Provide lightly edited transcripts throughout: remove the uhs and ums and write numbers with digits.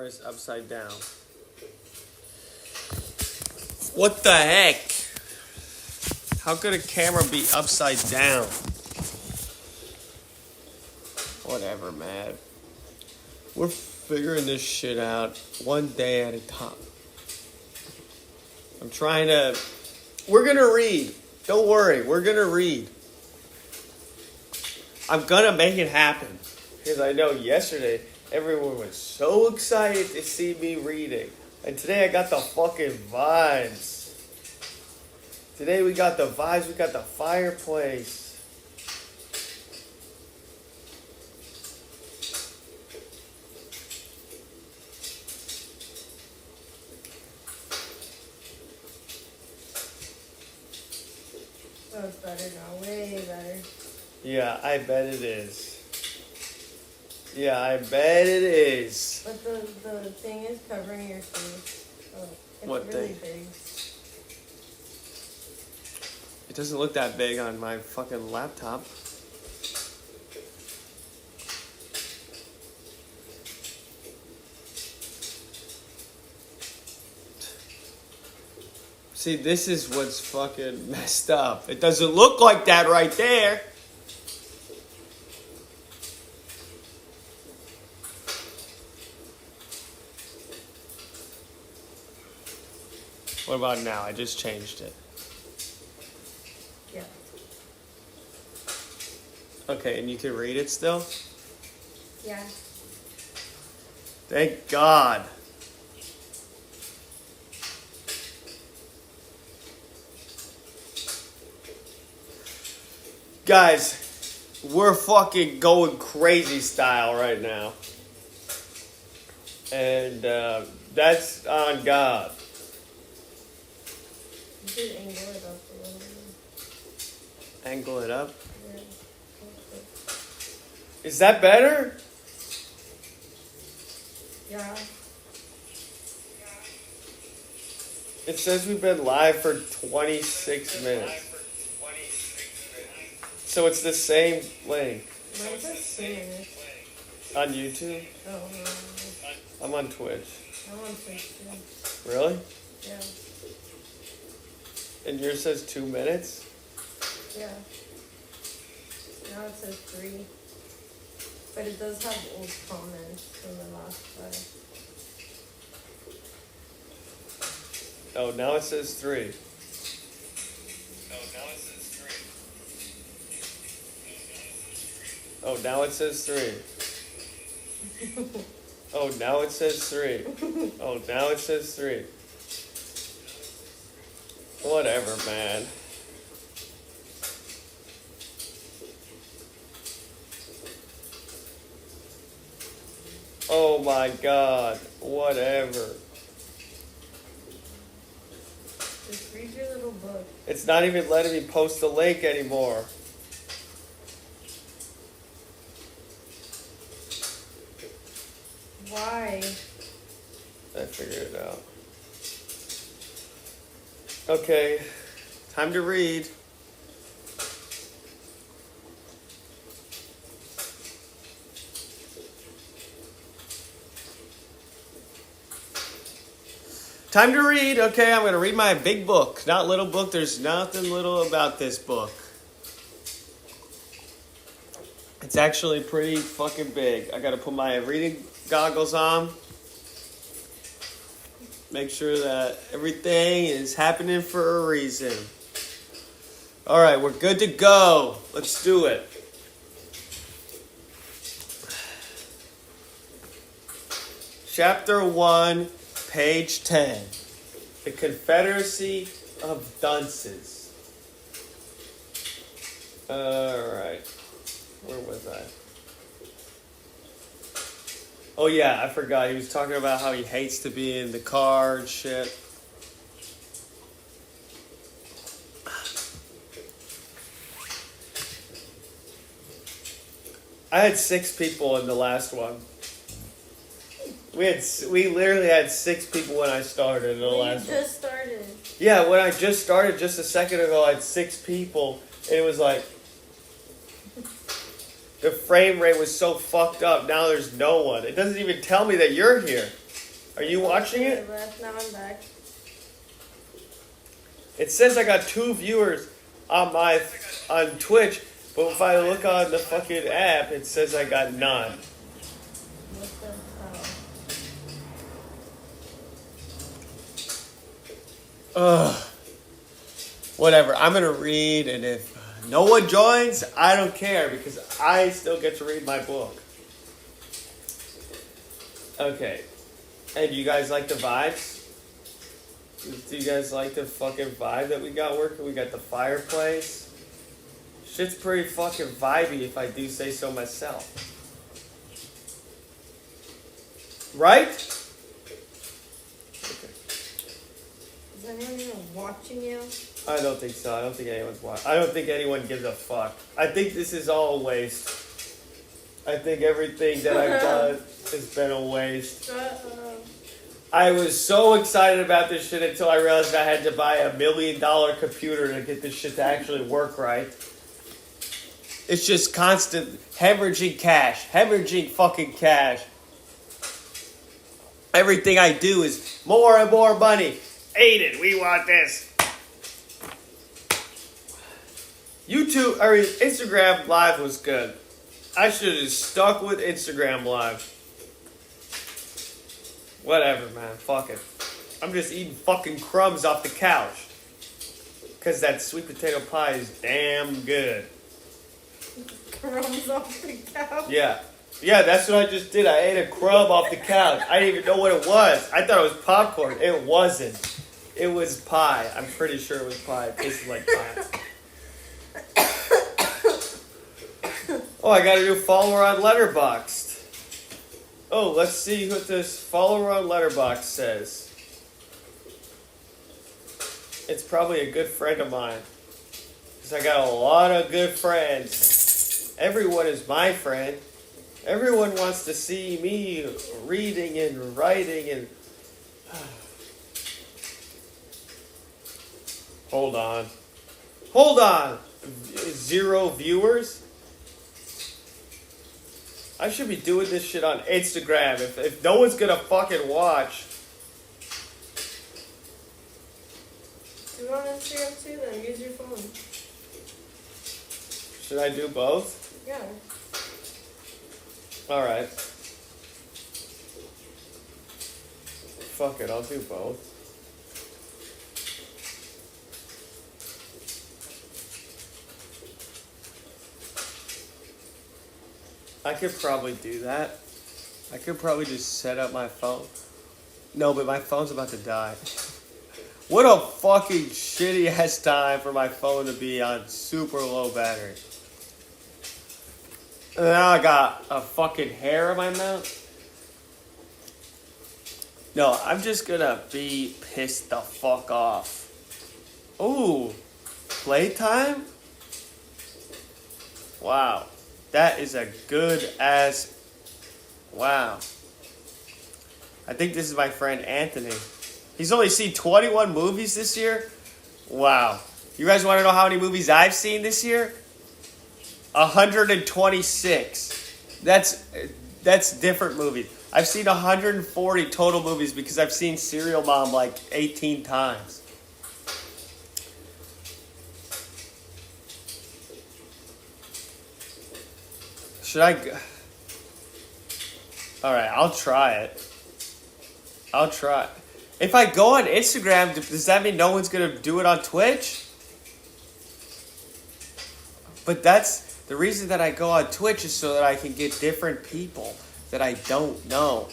camera is upside down. What the heck? How could a camera be upside down? Whatever, man. We're figuring this shit out one day at a time. I'm trying to... We're going to read. Don't worry. We're going to read. I'm going to make it happen. Because I know yesterday, everyone was so excited to see me reading. And today I got the fucking vibes. Today we got the vibes. We got the fireplace. Oh, it's better now. Way better. Yeah, I bet it is. Yeah, I bet it is. But the thing is covering your face. Oh, it's What really thing? big. It doesn't look that big on my fucking laptop. See, this is what's fucking messed up. It doesn't look like that right there. What about now? I just changed it. Yeah. Okay, and you can read it still? Yeah. Thank God. Guys, we're fucking going crazy style right now. And that's on God. You should angle it up a little bit. Angle it up. Yeah. Is that better? Yeah. It says we've been live for 26 minutes. So it's the same link. Mine says 2 minutes. On YouTube? Oh, no. I'm on Twitch. I'm on Twitch too. Really? Yeah. And yours says 2 minutes? Yeah. Now it says 3. But it does have old comments from the last five. Oh, now it says 3. Oh, now it says 3. Oh, now it says 3. Oh, now it says 3. Whatever, man. Oh my God. Whatever. Just read your little book. It's not even letting me post the link anymore. Why? I figured it out. Okay. Time to read. Time to read. Okay, I'm going to read my big book. Not little book. There's nothing little about this book. It's actually pretty fucking big. I got to put my reading goggles on. Make sure that everything is happening for a reason. All right, we're good to go. Let's do it. Chapter 1, page 10. The Confederacy of Dunces. All right. Where was I? Oh yeah, I forgot. He was talking about how he hates to be in the car and shit. I had 6 people in the last one. We literally had 6 people when I started in the last one. You just started. Yeah, when I just started just a second ago, I had 6 people, and it was like the frame rate was so fucked up. Now there's no one. It doesn't even tell me that you're here. Are you watching it? Now I'm back. It says I got 2 viewers on Twitch, but if I look on the fucking app, it says I got none. What the hell? Ugh. Whatever. I'm gonna read, and if no one joins, I don't care because I still get to read my book. Okay. And you guys like the vibes? Do you guys like the fucking vibe that we got working? We got the fireplace. Shit's pretty fucking vibey if I do say so myself. Right? Okay. Is anyone even watching you? I don't think so. I don't think anyone's watching. I don't think anyone gives a fuck. I think this is all a waste. I think everything that I've done has been a waste. I was so excited about this shit until I realized I had to buy $1 million computer to get this shit to actually work right. It's just constant hemorrhaging cash. Hemorrhaging fucking cash. Everything I do is more and more money. Aiden, we want this. Instagram Live was good. I should have stuck with Instagram Live. Whatever, man. Fuck it. I'm just eating fucking crumbs off the couch. Because that sweet potato pie is damn good. Crumbs off the couch? Yeah. Yeah, that's what I just did. I ate a crumb off the couch. I didn't even know what it was. I thought it was popcorn. It wasn't. It was pie. I'm pretty sure it was pie. It tasted like pie. Oh, I got a new follower on Letterboxd. Oh, let's see what this follower on Letterboxd says. It's probably a good friend of mine. Because I got a lot of good friends. Everyone is my friend. Everyone wants to see me reading and writing and... Hold on. Hold on! 0 viewers? I should be doing this shit on Instagram if no one's gonna fucking watch. Do you want Instagram too? Then use your phone. Should I do both? Yeah. Alright. Fuck it, I'll do both. I could probably do that. I could probably just set up my phone. No, but my phone's about to die. What a fucking shitty ass time for my phone to be on super low battery. And now I got a fucking hair in my mouth. No, I'm just gonna be pissed the fuck off. Ooh, playtime? Wow. That is a good ass... Wow. I think this is my friend Anthony. He's only seen 21 movies this year? Wow. You guys want to know how many movies I've seen this year? 126. That's different movies. I've seen 140 total movies because I've seen Serial Mom like 18 times. Should I go? Alright, I'll try it. I'll try. If I go on Instagram, does that mean no one's going to do it on Twitch? But that's the reason that I go on Twitch is so that I can get different people that I don't know.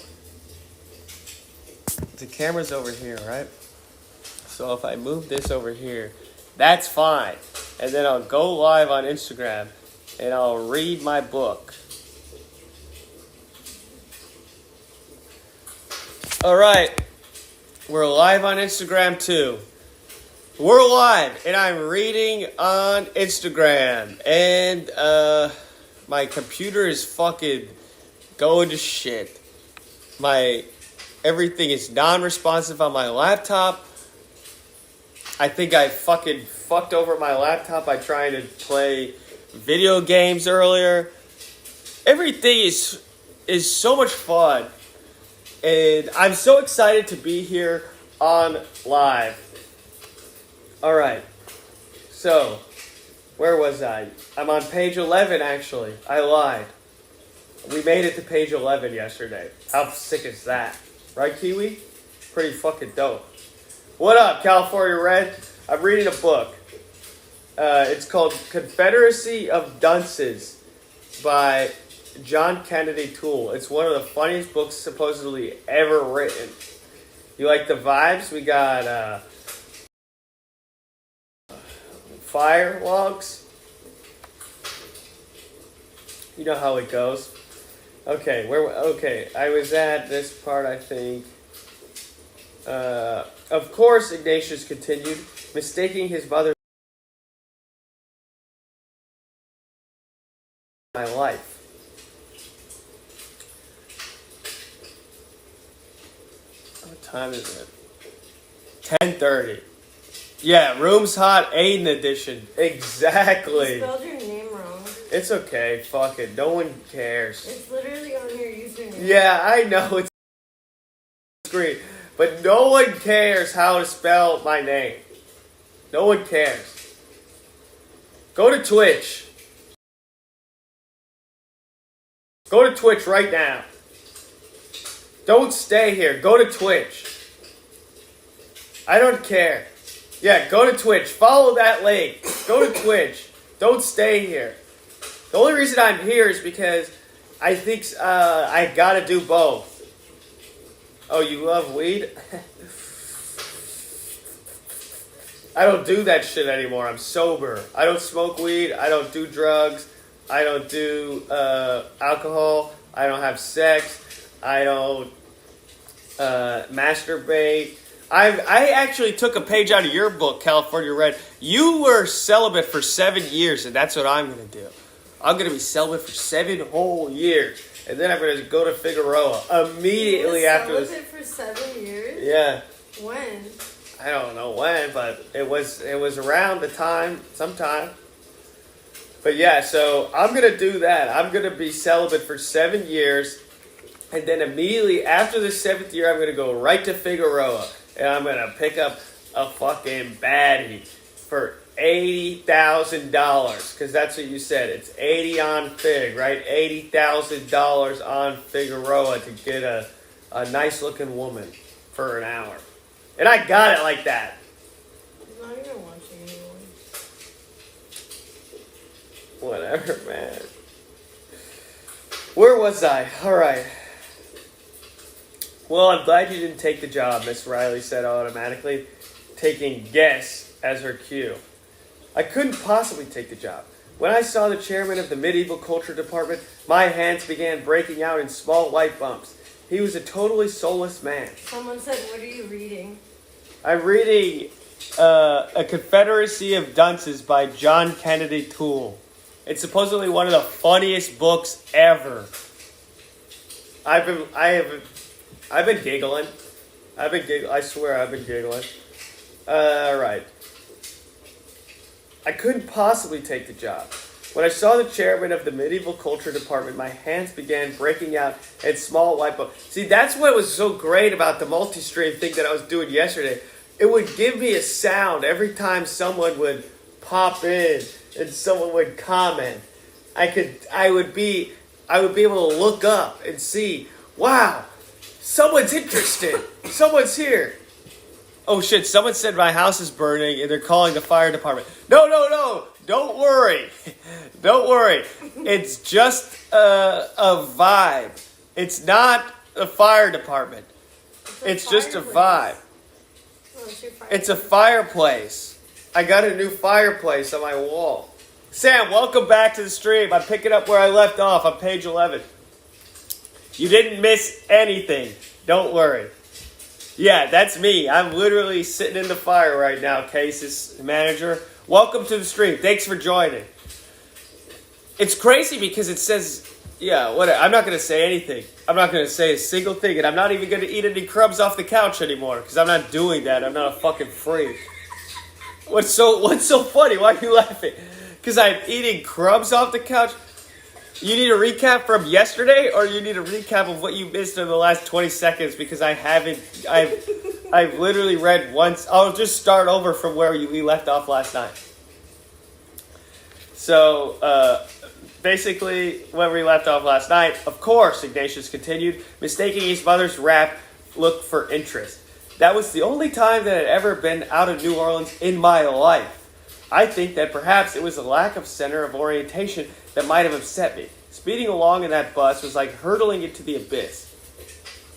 The camera's over here, right? So if I move this over here, that's fine. And then I'll go live on Instagram and I'll read my book. All right. We're live on Instagram too. We're live and I'm reading on Instagram. And my computer is fucking going to shit. Everything is non-responsive on my laptop. I think I fucking fucked over my laptop by trying to play video games earlier. Everything is so much fun. And I'm so excited to be here on live. All right. So, where was I? I'm on page 11, actually. I lied. We made it to page 11 yesterday. How sick is that? Right, Kiwi? Pretty fucking dope. What up, California Red? I'm reading a book. It's called Confederacy of Dunces by John Kennedy Toole. It's one of the funniest books supposedly ever written. You like the vibes? We got fire logs. You know how it goes. Okay, I was at this part, I think. Of course, Ignatius continued, mistaking his mother my life. What time is it? 10:30. Yeah, room's hot, Aedan edition. Exactly. You spelled your name wrong. It's okay. Fuck it. No one cares. It's literally on your username. Yeah, I know. It's screen. But no one cares how to spell my name. No one cares. Go to Twitch. Go to Twitch right now. Don't stay here. Go to Twitch. I don't care. Yeah, go to Twitch. Follow that link. Go to Twitch. Don't stay here. The only reason I'm here is because I think I gotta do both. Oh, you love weed? I don't do that shit anymore. I'm sober. I don't smoke weed. I don't do drugs. I don't do alcohol. I don't have sex. I don't masturbate. I actually took a page out of your book, California Red. You were celibate for 7 years, and that's what I'm going to do. I'm going to be celibate for 7 whole years. And then I'm going to go to Figueroa immediately after this. Celibate for 7 years? Yeah. When? I don't know when, but it was around the time, sometime. But yeah, so I'm going to do that. I'm going to be celibate for 7 years. And then immediately after the 7th year, I'm going to go right to Figueroa. And I'm going to pick up a fucking baddie for $80,000. Because that's what you said. It's 80 on Fig, right? $80,000 on Figueroa to get a nice looking woman for an hour. And I got it like that. He's not even watching anyone. Whatever, man. Where was I? All right. Well, I'm glad you didn't take the job, Miss Riley said automatically, taking guess as her cue. I couldn't possibly take the job. When I saw the chairman of the medieval culture department, my hands began breaking out in small white bumps. He was a totally soulless man. Someone said, what are you reading? I'm reading A Confederacy of Dunces by John Kennedy Toole. It's supposedly one of the funniest books ever. I've been giggling. I swear I've been giggling. Alright. I couldn't possibly take the job. When I saw the chairman of the medieval culture department, my hands began breaking out in small white bumps. See, that's what was so great about the multi-stream thing that I was doing yesterday. It would give me a sound every time someone would pop in and someone would comment. I would be able to look up and see, wow, someone's interested. Someone's here. Oh shit, someone said my house is burning and they're calling the fire department. No. Don't worry. Don't worry. It's just a vibe. It's not a fire department. It's just a vibe. It's a fireplace. I got a new fireplace on my wall. Sam, welcome back to the stream. I'm picking up where I left off on page 11. You didn't miss anything. Don't worry. Yeah, that's me. I'm literally sitting in the fire right now, Case's manager. Welcome to the stream. Thanks for joining. It's crazy because it says, yeah, whatever. I'm not going to say anything. I'm not going to say a single thing, and I'm not even going to eat any crumbs off the couch anymore because I'm not doing that. I'm not a fucking freak. What's so funny? Why are you laughing? Because I'm eating crumbs off the couch? You need a recap from yesterday, or you need a recap of what you missed in the last 20 seconds? Because I've literally read once. I'll just start over from where we left off last night. So, basically, when we left off last night, of course, Ignatius continued, mistaking his mother's rap look for interest. That was the only time that I'd ever been out of New Orleans in my life. I think that perhaps it was a lack of center of orientation that might have upset me. Speeding along in that bus was like hurtling into the abyss.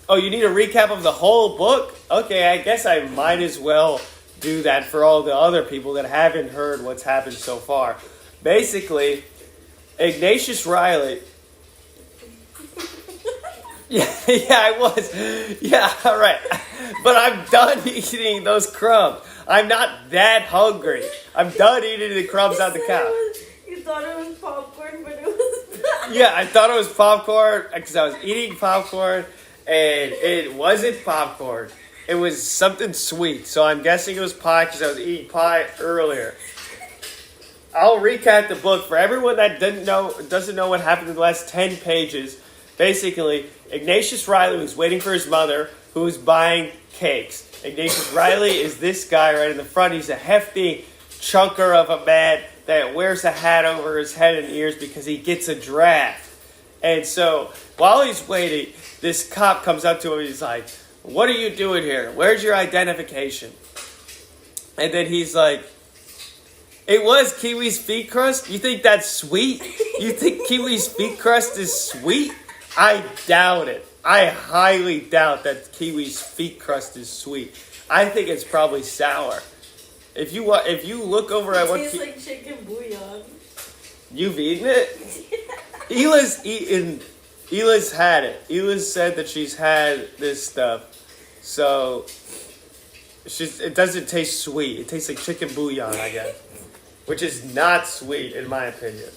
Oh, you need a recap of the whole book? Okay, I guess I might as well do that for all the other people that haven't heard what's happened so far. Basically, Ignatius Riley... Yeah, I was. Yeah, all right. But I'm done eating those crumbs. I'm not that hungry. I'm done eating the crumbs out the couch. You thought it was popcorn, but it was not. Yeah, I thought it was popcorn because I was eating popcorn, and it wasn't popcorn. It was something sweet. So I'm guessing it was pie because I was eating pie earlier. I'll recap the book for everyone that doesn't know what happened in the last 10 pages. Basically, Ignatius Riley was waiting for his mother, who was buying cakes. Ignatius Riley is this guy right in the front. He's a hefty chunker of a man that wears a hat over his head and ears because he gets a draft. And so, while he's waiting, this cop comes up to him and he's like, "What are you doing here? Where's your identification?" And then he's like, "It was Kiwi's feet crust? You think that's sweet? You think Kiwi's feet crust is sweet? I doubt it. I highly doubt that Kiwi's feet crust is sweet. I think it's probably sour. If you look over at what... It tastes like chicken bouillon. You've eaten it? Ela's had it. Ela said that she's had this stuff. So, it doesn't taste sweet. It tastes like chicken bouillon, I guess. Which is not sweet, in my opinion.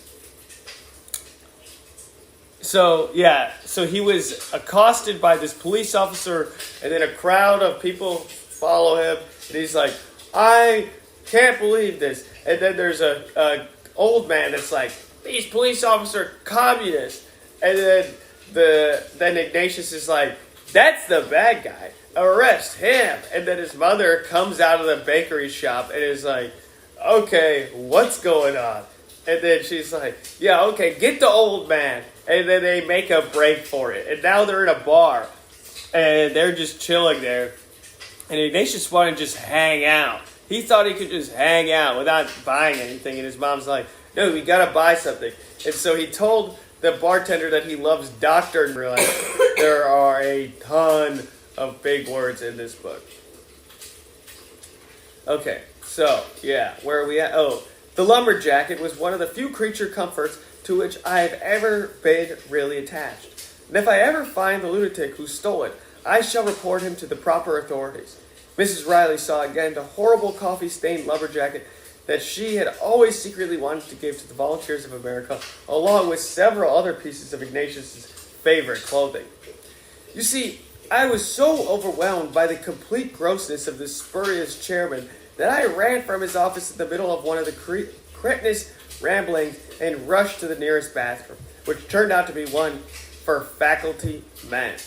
So, yeah. So he was accosted by this police officer, and then a crowd of people follow him. And he's like, "I can't believe this." And then there's a old man that's like, "These police officers are communists." And then Ignatius is like, "That's the bad guy. Arrest him." And then his mother comes out of the bakery shop and is like, "Okay, what's going on?" And then she's like, "Yeah, okay, get the old man." And then they make a break for it. And now they're in a bar. And they're just chilling there. And Ignatius wanted to just hang out. He thought he could just hang out without buying anything. And his mom's like, "No, we gotta buy something." And so he told the bartender that he loves Dr. And we're like, there are a ton of big words in this book. Okay, so, yeah, where are we at? Oh, the lumberjacket was one of the few creature comforts to which I have ever been really attached. And if I ever find the lunatic who stole it, I shall report him to the proper authorities. Mrs. Riley saw again the horrible coffee-stained lumberjacket that she had always secretly wanted to give to the Volunteers of America, along with several other pieces of Ignatius's favorite clothing. You see, I was so overwhelmed by the complete grossness of this spurious chairman that I ran from his office in the middle of one of the cretinous ramblings and rushed to the nearest bathroom, which turned out to be one for faculty men.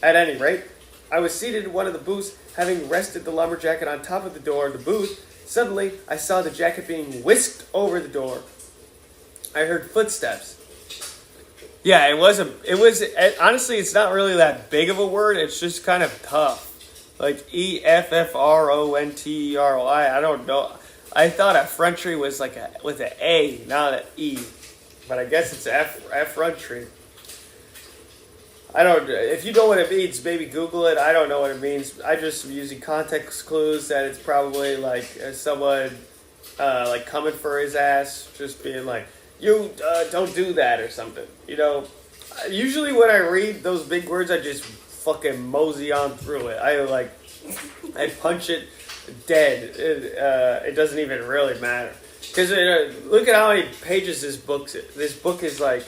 At any rate, I was seated in one of the booths, having rested the lumberjacket on top of the door of the booth. Suddenly, I saw the jacket being whisked over the door. I heard footsteps. Yeah, honestly, it's not really that big of a word. It's just kind of tough. Like Effronteroi. I don't know. I thought effrontery was like with an A, not an E. But I guess it's effrontery. I don't. If you know what it means, maybe Google it. I don't know what it means. I just am using context clues that it's probably like someone like coming for his ass, just being like, "You don't do that" or something. You know. Usually when I read those big words, I just fucking mosey on through it. I punch it dead. It doesn't even really matter. Because look at how many pages this book is. This book is like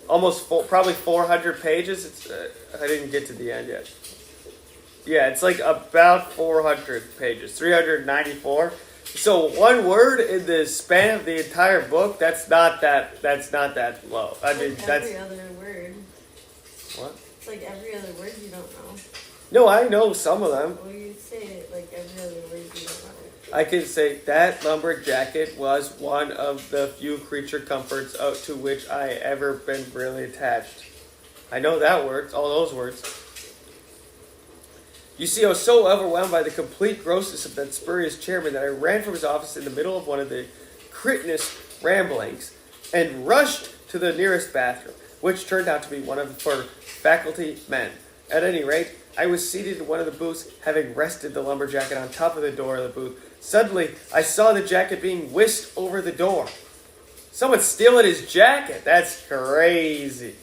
almost probably 400 pages. I didn't get to the end yet. Yeah, it's like about 400 pages. 394. So one word in the span of the entire book, that's not that low. I mean, like that's... every other word. What? It's like every other word you don't know. No, I know some of them. Well, you say it like every other word you don't know. I can say that lumberjack jacket was one of the few creature comforts to which I ever been really attached. I know that word, all those words. You see, I was so overwhelmed by the complete grossness of that spurious chairman that I ran from his office in the middle of one of the cretinous ramblings and rushed to the nearest bathroom, which turned out to be one of the for faculty men. At any rate, I was seated in one of the booths, having rested the lumberjacket on top of the door of the booth. Suddenly, I saw the jacket being whisked over the door. Someone's stealing his jacket. That's crazy.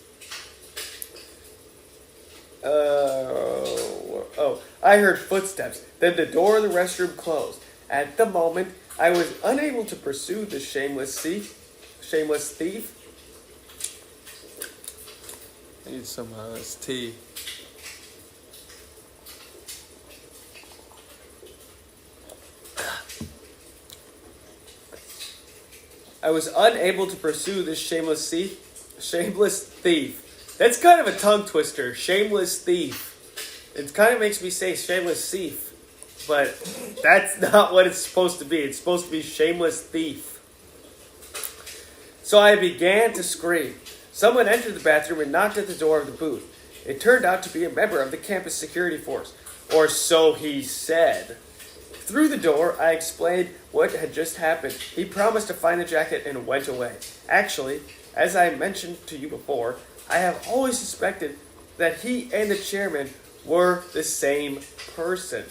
I heard footsteps. Then the door of the restroom closed. At the moment, I was unable to pursue the shameless thief. I need some tea. I was unable to pursue this shameless thief. That's kind of a tongue twister. Shameless thief. It kind of makes me say shameless thief. But that's not what it's supposed to be. It's supposed to be shameless thief. So I began to scream. Someone entered the bathroom and knocked at the door of the booth. It turned out to be a member of the campus security force. Or so he said. Through the door, I explained what had just happened. He promised to find the jacket and went away. Actually, as I mentioned to you before, I have always suspected that he and the chairman were the same person.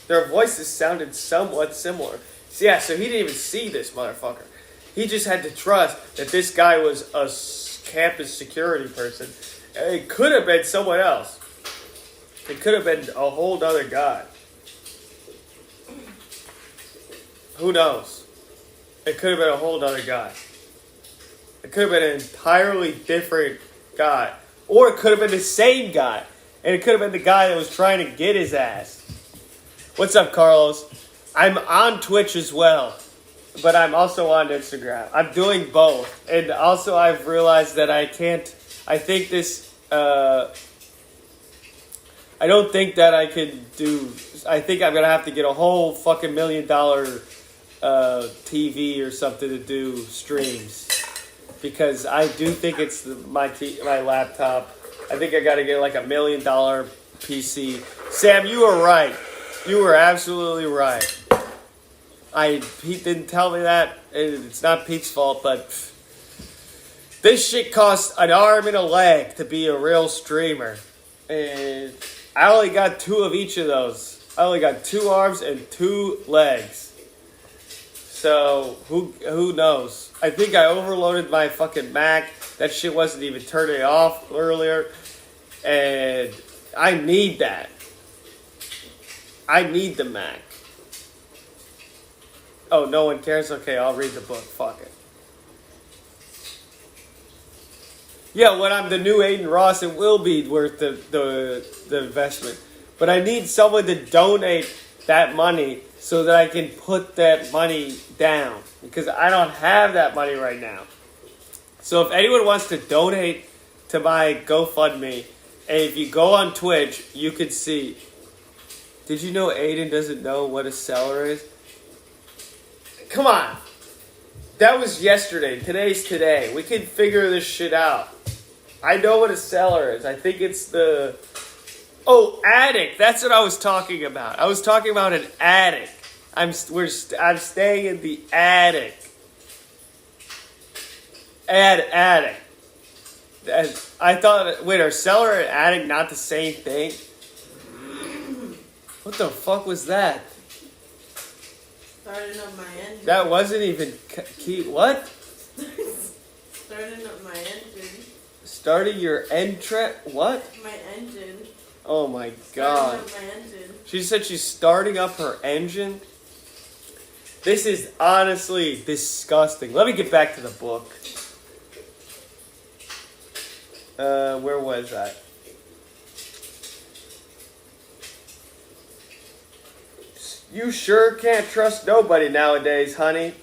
Their voices sounded somewhat similar. So yeah, so he didn't even see this motherfucker. He just had to trust that this guy was a campus security person. It could have been someone else. It could have been a whole other guy. Who knows? It could have been a whole other guy. It could have been an entirely different guy. Or it could have been the same guy. And it could have been the guy that was trying to get his ass. What's up, Carlos? I'm on Twitch as well. But I'm also on Instagram. I'm doing both. And also I've realized that I can't... I think this... I don't think that I can do... I think I'm going to have to get a whole fucking $1 million TV or something to do streams. Because I do think it's my laptop. I think I got to get like $1 million PC. Sam, you were right. You were absolutely right. Pete didn't tell me that. It's not Pete's fault, but this shit costs an arm and a leg to be a real streamer. And I only got 2 of each of those. I only got 2 arms and 2 legs. So, who knows? I think I overloaded my fucking Mac. That shit wasn't even turning off earlier. And I need that. I need the Mac. Oh, no one cares? Okay, I'll read the book. Fuck it. Yeah, when I'm the new Aiden Ross, it will be worth the investment. But I need someone to donate that money so that I can put that money down. Because I don't have that money right now. So if anyone wants to donate to my GoFundMe, and if you go on Twitch, you can see. Did you know Aiden doesn't know what a seller is? Come on. That was yesterday. Today's today. We can figure this shit out. I know what a cellar is. I think it's the... Oh, attic. That's what I was talking about. I was talking about an attic. I'm staying in the attic. Attic. I thought... Wait, are cellar and attic not the same thing? What the fuck was that? Starting up my engine. That wasn't even key. What? Starting up my engine. Starting your what? My engine. Oh my god. Starting up my engine. She said she's starting up her engine. This is honestly disgusting. Let me get back to the book. Where was I? You sure can't trust nobody nowadays, honey.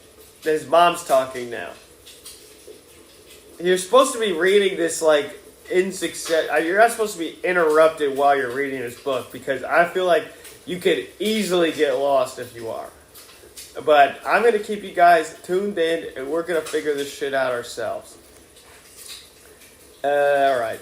His mom's talking now. You're supposed to be reading this like in success. You're not supposed to be interrupted while you're reading this book because I feel like you could easily get lost if you are. But I'm going to keep you guys tuned in and we're going to figure this shit out ourselves. Alright.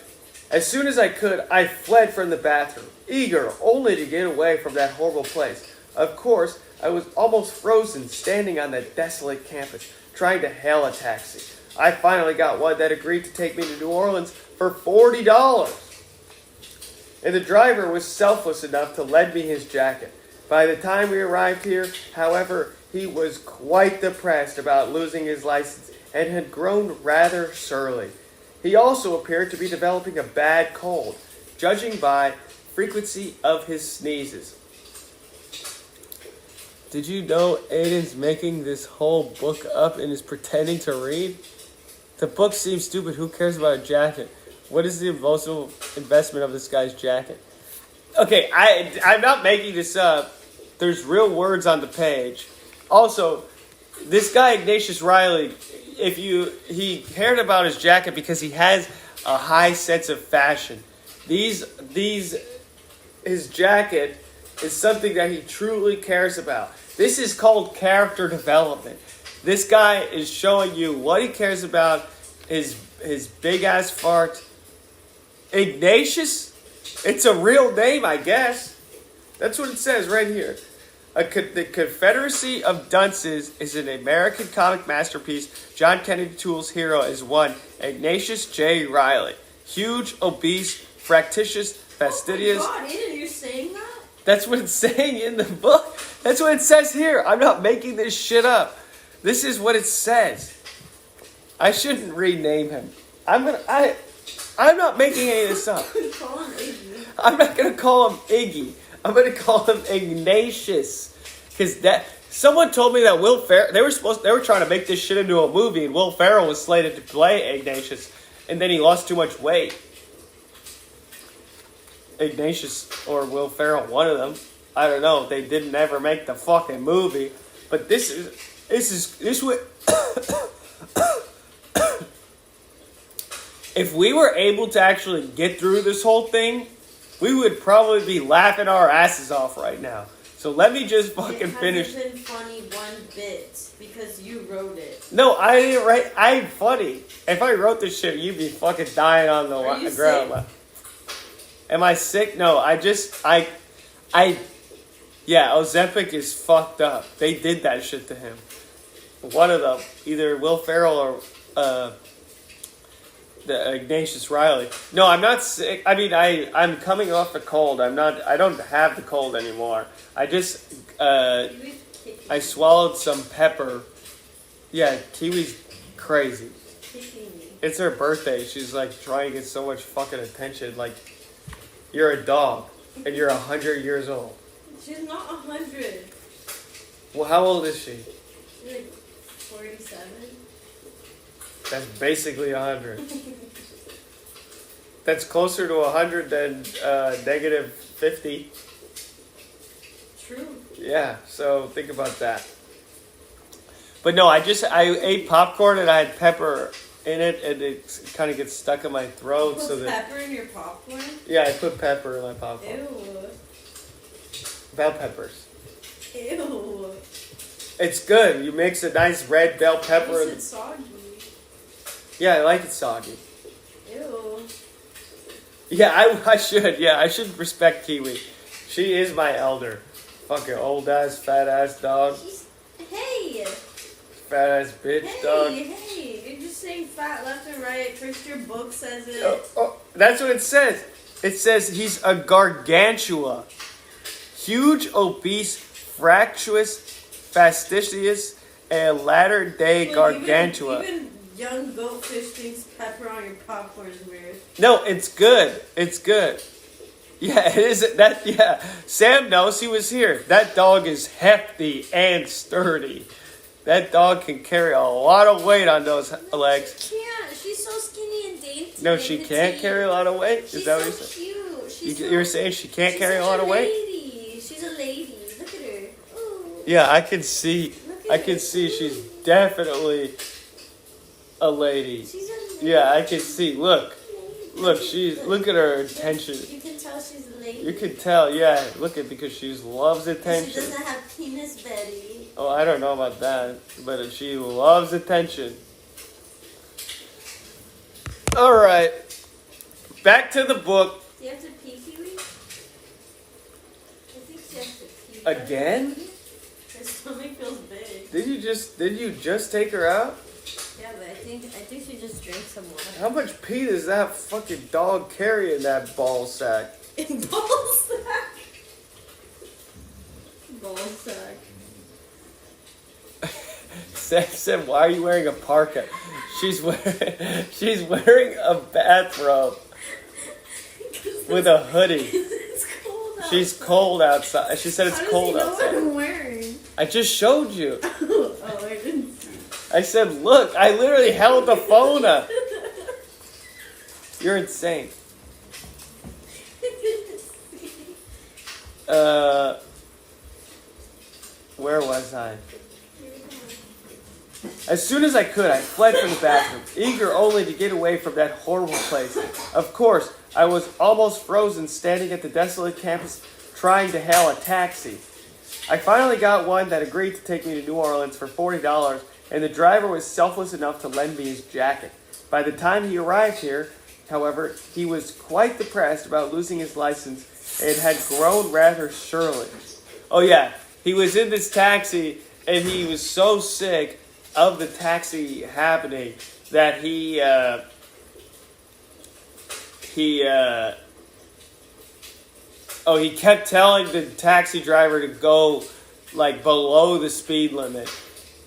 As soon as I could, I fled from the bathroom, eager only to get away from that horrible place. Of course, I was almost frozen standing on that desolate campus, trying to hail a taxi. I finally got one that agreed to take me to New Orleans for $40. And the driver was selfless enough to lend me his jacket. By the time we arrived here, however, he was quite depressed about losing his license and had grown rather surly. He also appeared to be developing a bad cold, judging by frequency of his sneezes. Did you know Aedan's making this whole book up and is pretending to read? The book seems stupid. Who cares about a jacket? What is the emotional investment of this guy's jacket? Okay, I'm not making this up. There's real words on the page. Also, this guy Ignatius Riley, he cared about his jacket because he has a high sense of fashion. His jacket is something that he truly cares about. This is called character development. This guy is showing you what he cares about, his big ass fart. Ignatius? It's a real name, I guess. That's what it says right here. The Confederacy of Dunces is an American comic masterpiece. John Kennedy Toole's hero is one Ignatius J. Riley. Huge, obese, fractious, fastidious. Oh my God, Aedan, you're saying that? That's what it's saying in the book. That's what it says here. I'm not making this shit up. This is what it says. I shouldn't rename him. I'm not making any of this up. Call him Iggy. I'm not gonna call him Iggy. I'm going to call him Ignatius. Because someone told me that Will Ferrell, they were trying to make this shit into a movie, and Will Ferrell was slated to play Ignatius, and then he lost too much weight. Ignatius or Will Ferrell, one of them. I don't know. They didn't ever make the fucking movie. But this would if we were able to actually get through this whole thing, we would probably be laughing our asses off right now. So let me just fucking finish. It hasn't been funny one bit because you wrote it. No, I didn't write. I'm funny. If I wrote this shit, you'd be fucking dying on the ground. Sick? Am I sick? No, yeah, Ozempic is fucked up. They did that shit to him. One of them, either Will Ferrell or the Ignatius Riley. No, I'm not sick. I mean, I'm coming off a cold. I don't have the cold anymore. I just, I swallowed some pepper. Yeah, Kiwi's crazy. It's her birthday. She's like trying to get so much fucking attention. Like, you're a dog and you're 100 years old. She's not 100. Well, how old is she? She's like 47. That's basically 100. That's closer to 100 than negative 50. True. Yeah, so think about that. But no, I ate popcorn and I had pepper in it, and it kind of gets stuck in my throat. You put pepper in your popcorn? Yeah, I put pepper in my popcorn. Ew. Bell peppers. Ew. It's good. You mix a nice red bell pepper. You said soggy. Yeah, I like it soggy. Ew. Yeah, I should. Yeah, I should respect Kiwi. She is my elder. Fucking old ass, fat ass dog. Hey. Fat ass bitch dog. Hey, you're just saying fat left and right. First your book says it. That's what it says. It says he's a gargantua. Huge, obese, fractious, fastidious, and latter-day gargantua. Even young goatfish thinks pepper on your popcorn is weird. No, it's good. It's good. Yeah, it is. Yeah, Sam knows, he was here. That dog is hefty and sturdy. That dog can carry a lot of weight on those legs. She can't. She's so skinny and dainty. No, she can't carry a lot of weight? She's is that so what you're saying? Cute. You're saying she can't carry a lot of weight? She's a lady. Look at her. Yeah, I can see. I can see she's definitely a lady. She's a lady. Yeah, I can see. Look, look at her attention. You can tell she's a lady. You can tell, yeah. Look at because she loves attention. She doesn't have penis Betty. Oh, I don't know about that, but she loves attention. All right, back to the book. Do you have to pee, Kiwi? I think she has to pee. Again? Her stomach feels big. Did you just take her out? Yeah, but I think she just drank some water. How much pee does that fucking dog carry in that ball sack? In ball sack. Ball sack. Sam said, "Why are you wearing a parka?" She's wearing a bathrobe with a hoodie. It's cold outside. She's cold outside. She said it's cold How does he know outside. what I'm wearing? I just showed you. Oh, I didn't see. I said, "Look!" I literally held the phone up. You're insane. I didn't see. Where was I? As soon as I could, I fled from the bathroom, eager only to get away from that horrible place. Of course, I was almost frozen standing at the desolate campus trying to hail a taxi. I finally got one that agreed to take me to New Orleans for $40, and the driver was selfless enough to lend me his jacket. By the time he arrived here, however, he was quite depressed about losing his license and had grown rather surly. Oh yeah, he was in this taxi, and he was so sick of the taxi happening that he kept telling the taxi driver to go like below the speed limit,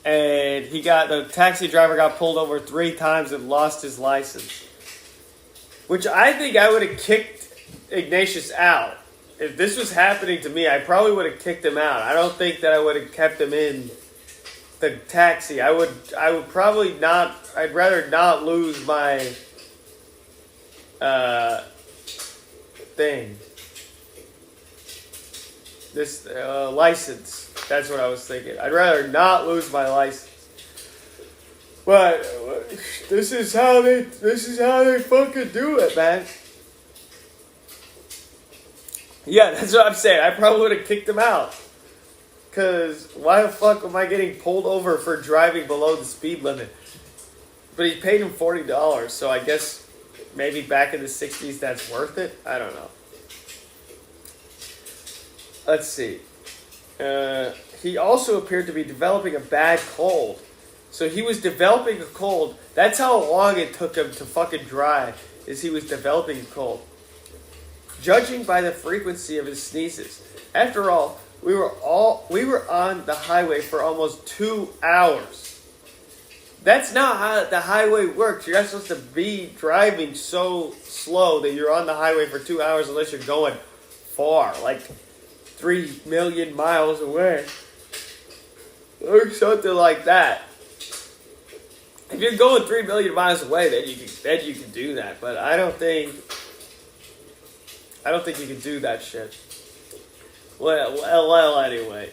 and the taxi driver got pulled over 3 times and lost his license, which I think I would have kicked Ignatius out. If this was happening to me, I probably would have kicked him out. I don't think that I would have kept him in the taxi. I would probably not. I'd rather not lose my thing. This license. That's what I was thinking. I'd rather not lose my license. But this is how they fucking do it, man. Yeah, that's what I'm saying. I probably would have kicked him out. Because why the fuck am I getting pulled over for driving below the speed limit? But he paid him $40, so I guess maybe back in the 60s that's worth it? I don't know. Let's see. He also appeared to be developing a bad cold. So he was developing a cold. That's how long it took him to fucking drive, is he was developing a cold. Judging by the frequency of his sneezes. After all, we were on the highway for almost 2 hours. That's not how the highway works. You're not supposed to be driving so slow that you're on the highway for 2 hours unless you're going far, like 3 million miles away. Or something like that. If you're going 3 million miles away, then you can do that. But I don't think you can do that shit. Well, anyway.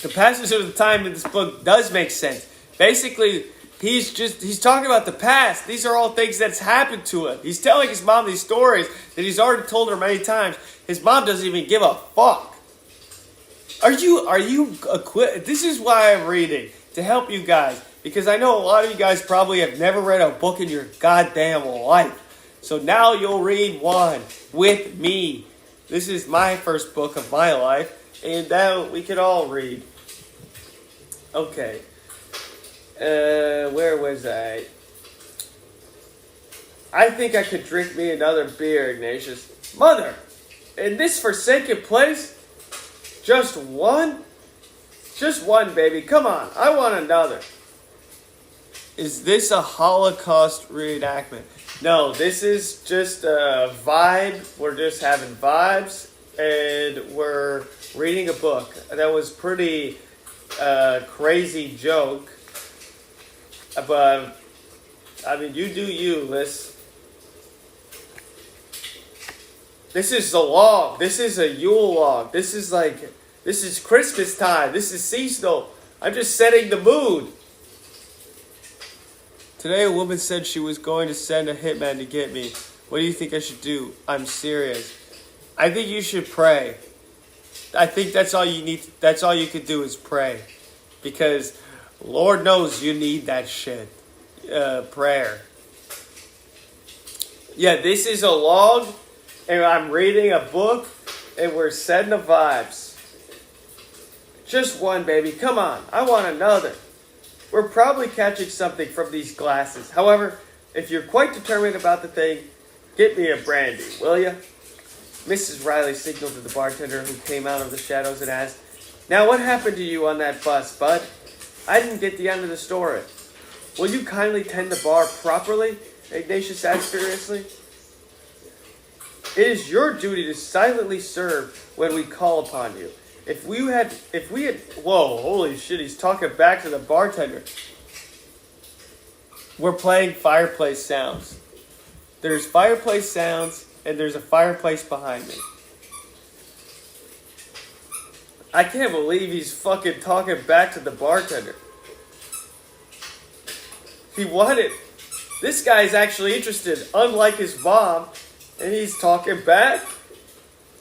The passage of the time in this book does make sense. Basically, he's talking about the past. These are all things that's happened to him. He's telling his mom these stories that he's already told her many times. His mom doesn't even give a fuck. Are you equipped? This is why I'm reading, to help you guys. Because I know a lot of you guys probably have never read a book in your goddamn life. So now you'll read one with me. This is my first book of my life. And now we can all read. Okay. Where was I? I think I could drink me another beer, Ignatius. Mother, in this forsaken place? Just one? Just one, baby. Come on. I want another. Is this a Holocaust reenactment? No, this is just a vibe. We're just having vibes. And we're reading a book. That was pretty crazy joke. But, I mean, you do you, Liz. This is a log. This is a Yule log. This is like This is Christmas time. This is seasonal. I'm just setting the mood. Today a woman said she was going to send a hitman to get me. What do you think I should do? I'm serious. I think you should pray. I think that's all you need. That's all you could do is pray. Because Lord knows you need that shit. Prayer. Yeah, this is a log. And I'm reading a book. And we're setting the vibes. Just one, baby. Come on. I want another. We're probably catching something from these glasses. However, if you're quite determined about the thing, get me a brandy, will ya? Mrs. Riley signaled to the bartender who came out of the shadows and asked, Now what happened to you on that bus, bud? I didn't get the end of the story. Will you kindly tend the bar properly? Ignatius asked furiously. It is your duty to silently serve when we call upon you. If we had, whoa, holy shit, he's talking back to the bartender. We're playing fireplace sounds. There's fireplace sounds, and there's a fireplace behind me. I can't believe he's fucking talking back to the bartender. This guy's actually interested, unlike his mom, and he's talking back.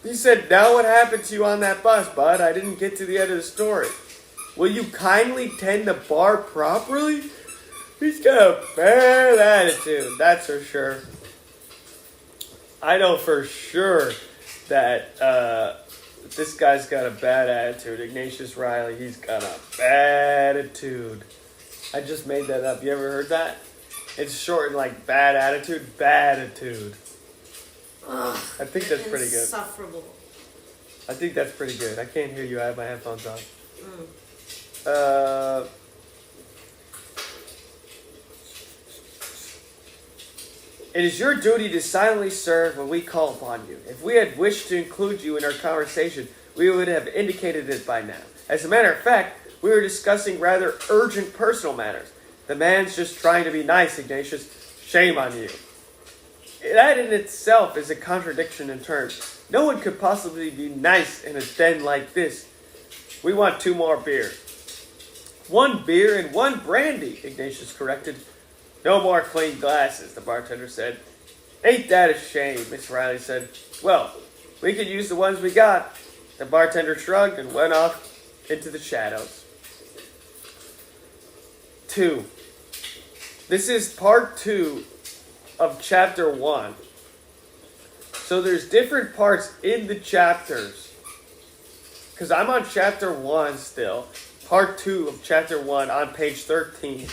He said, now what happened to you on that bus, bud? I didn't get to the end of the story. Will you kindly tend the bar properly? He's got a bad attitude, that's for sure. I know for sure that this guy's got a bad attitude. Ignatius Riley, he's got a bad attitude. I just made that up. You ever heard that? It's shortened like bad attitude, bad attitude. Ugh, I think that's pretty good. Insufferable. I think that's pretty good. I can't hear you. I have my headphones on. It is your duty to silently serve when we call upon you. If we had wished to include you in our conversation, we would have indicated it by now. As a matter of fact, we were discussing rather urgent personal matters. The man's just trying to be nice, Ignatius. Shame on you. That in itself is a contradiction in terms. No one could possibly be nice in a den like this. We want 2 more beer. 1 beer and 1 brandy, Ignatius corrected. No more clean glasses, the bartender said. Ain't that a shame, Miss Riley said. Well, we could use the ones we got. The bartender shrugged and went off into the shadows. 2. This is part 2 of chapter 1. So there's different parts in the chapters. Because I'm on chapter 1 still. Part 2 of chapter 1 on page 13.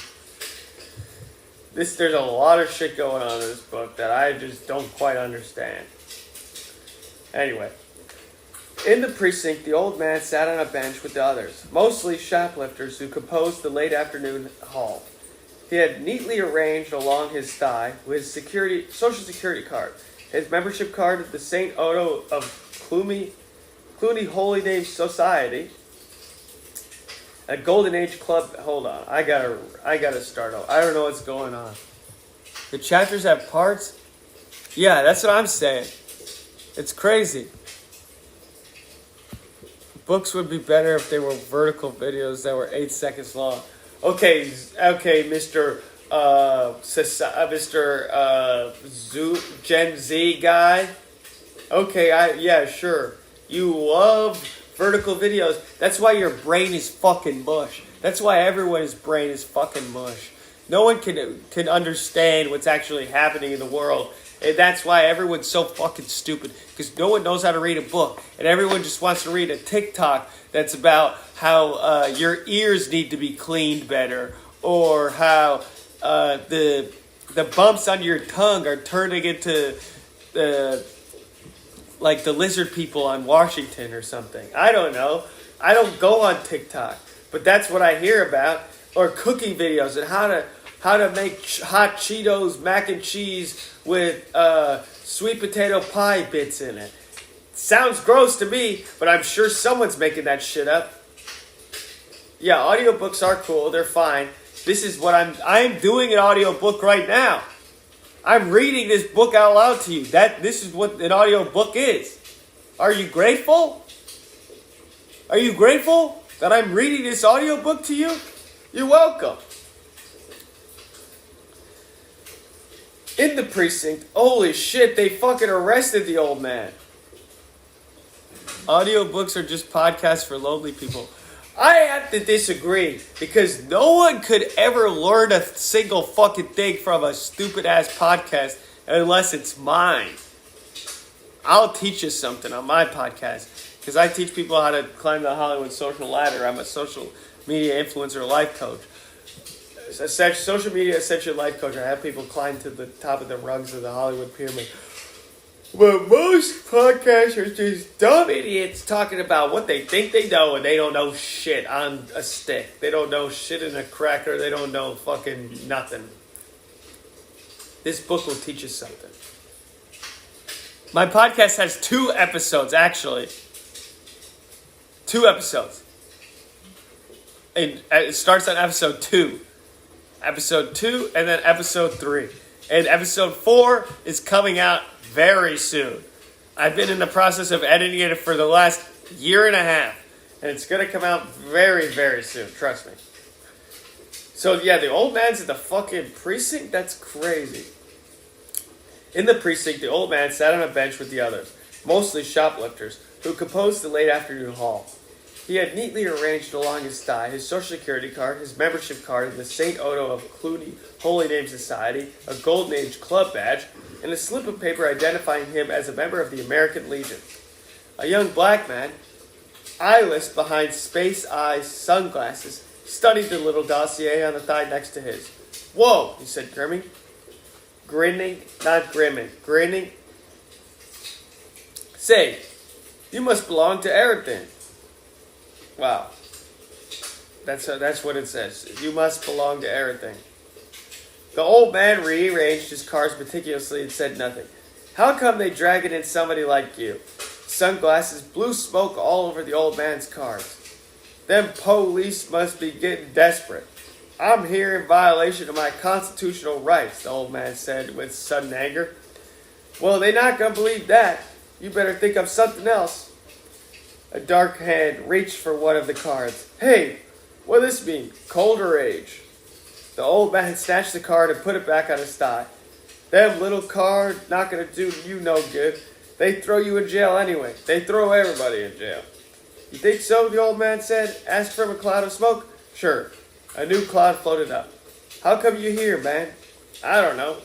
There's a lot of shit going on in this book that I just don't quite understand. Anyway. In the precinct, the old man sat on a bench with the others, mostly shoplifters who composed the late afternoon hall. He had neatly arranged along his thigh his social security card, his membership card of the St. Odo of Cluny Holy Name Society, a Golden Age Club. Hold on, I gotta start over. I don't know what's going on. The chapters have parts? Yeah, that's what I'm saying. It's crazy. Books would be better if they were vertical videos that were 8 seconds long. Okay, Mr. Gen Z guy. Okay, yeah, sure. You love vertical videos. That's why your brain is fucking mush. That's why everyone's brain is fucking mush. No one can understand what's actually happening in the world. And that's why everyone's so fucking stupid. Because no one knows how to read a book. And everyone just wants to read a TikTok that's about how your ears need to be cleaned better. Or how the bumps on your tongue are turning into like the lizard people on Washington or something. I don't know. I don't go on TikTok. But that's what I hear about. Or cooking videos and how to make hot Cheetos mac and cheese with sweet potato pie bits in it. Sounds gross to me, but I'm sure someone's making that shit up. Yeah, audiobooks are cool. They're fine. This is what I'm doing an audiobook right now. I'm reading this book out loud to you. This is what an audiobook is. Are you grateful? Are you grateful that I'm reading this audiobook to you? You're welcome. In the precinct, holy shit, they fucking arrested the old man. Audiobooks are just podcasts for lonely people. I have to disagree, because no one could ever learn a single fucking thing from a stupid ass podcast unless it's mine. I'll teach you something on my podcast, because I teach people how to climb the Hollywood social ladder. I'm a social media influencer life coach. Social media essential life coach. I have people climb to the top of the rungs of the Hollywood pyramid. But most podcasts are just dumb idiots talking about what they think they know, and they don't know shit on a stick. They don't know shit in a cracker. They don't know fucking nothing. This book will teach you something. My podcast has 2 episodes, actually. 2 episodes. And it starts on episode 2. Episode 2 and then episode 3. And episode 4 is coming out very soon. I've been in the process of editing it for the last year and a half. And it's going to come out very, very soon. Trust me. So yeah, the old man's at the fucking precinct? That's crazy. In the precinct, the old man sat on a bench with the others, mostly shoplifters, who composed the late afternoon hall. He had neatly arranged along his thigh his social security card, his membership card in the St. Odo of Cluny Holy Name Society, a Golden Age club badge, and a slip of paper identifying him as a member of the American Legion. A young black man, eyeless behind space-eye sunglasses, studied the little dossier on the thigh next to his. "Whoa," he said, grinning. Not grimming. Grinning. "Say, you must belong to Aedan." Wow. That's what it says. You must belong to Aedan. The old man rearranged his cards meticulously and said nothing. "How come they dragging in somebody like you?" Sunglasses blew smoke all over the old man's cards. "Them police must be getting desperate. I'm here in violation of my constitutional rights," the old man said with sudden anger. "Well, they're not going to believe that. You better think of something else." A dark hand reached for one of the cards. "Hey, what does this mean? Cold or age?" The old man snatched the card and put it back on his thigh. "Them little card not going to do you no good. They throw you in jail anyway. They throw everybody in jail." "You think so?" the old man said, asked from a cloud of smoke. "Sure." A new cloud floated up. "How come you here, man?" "I don't know."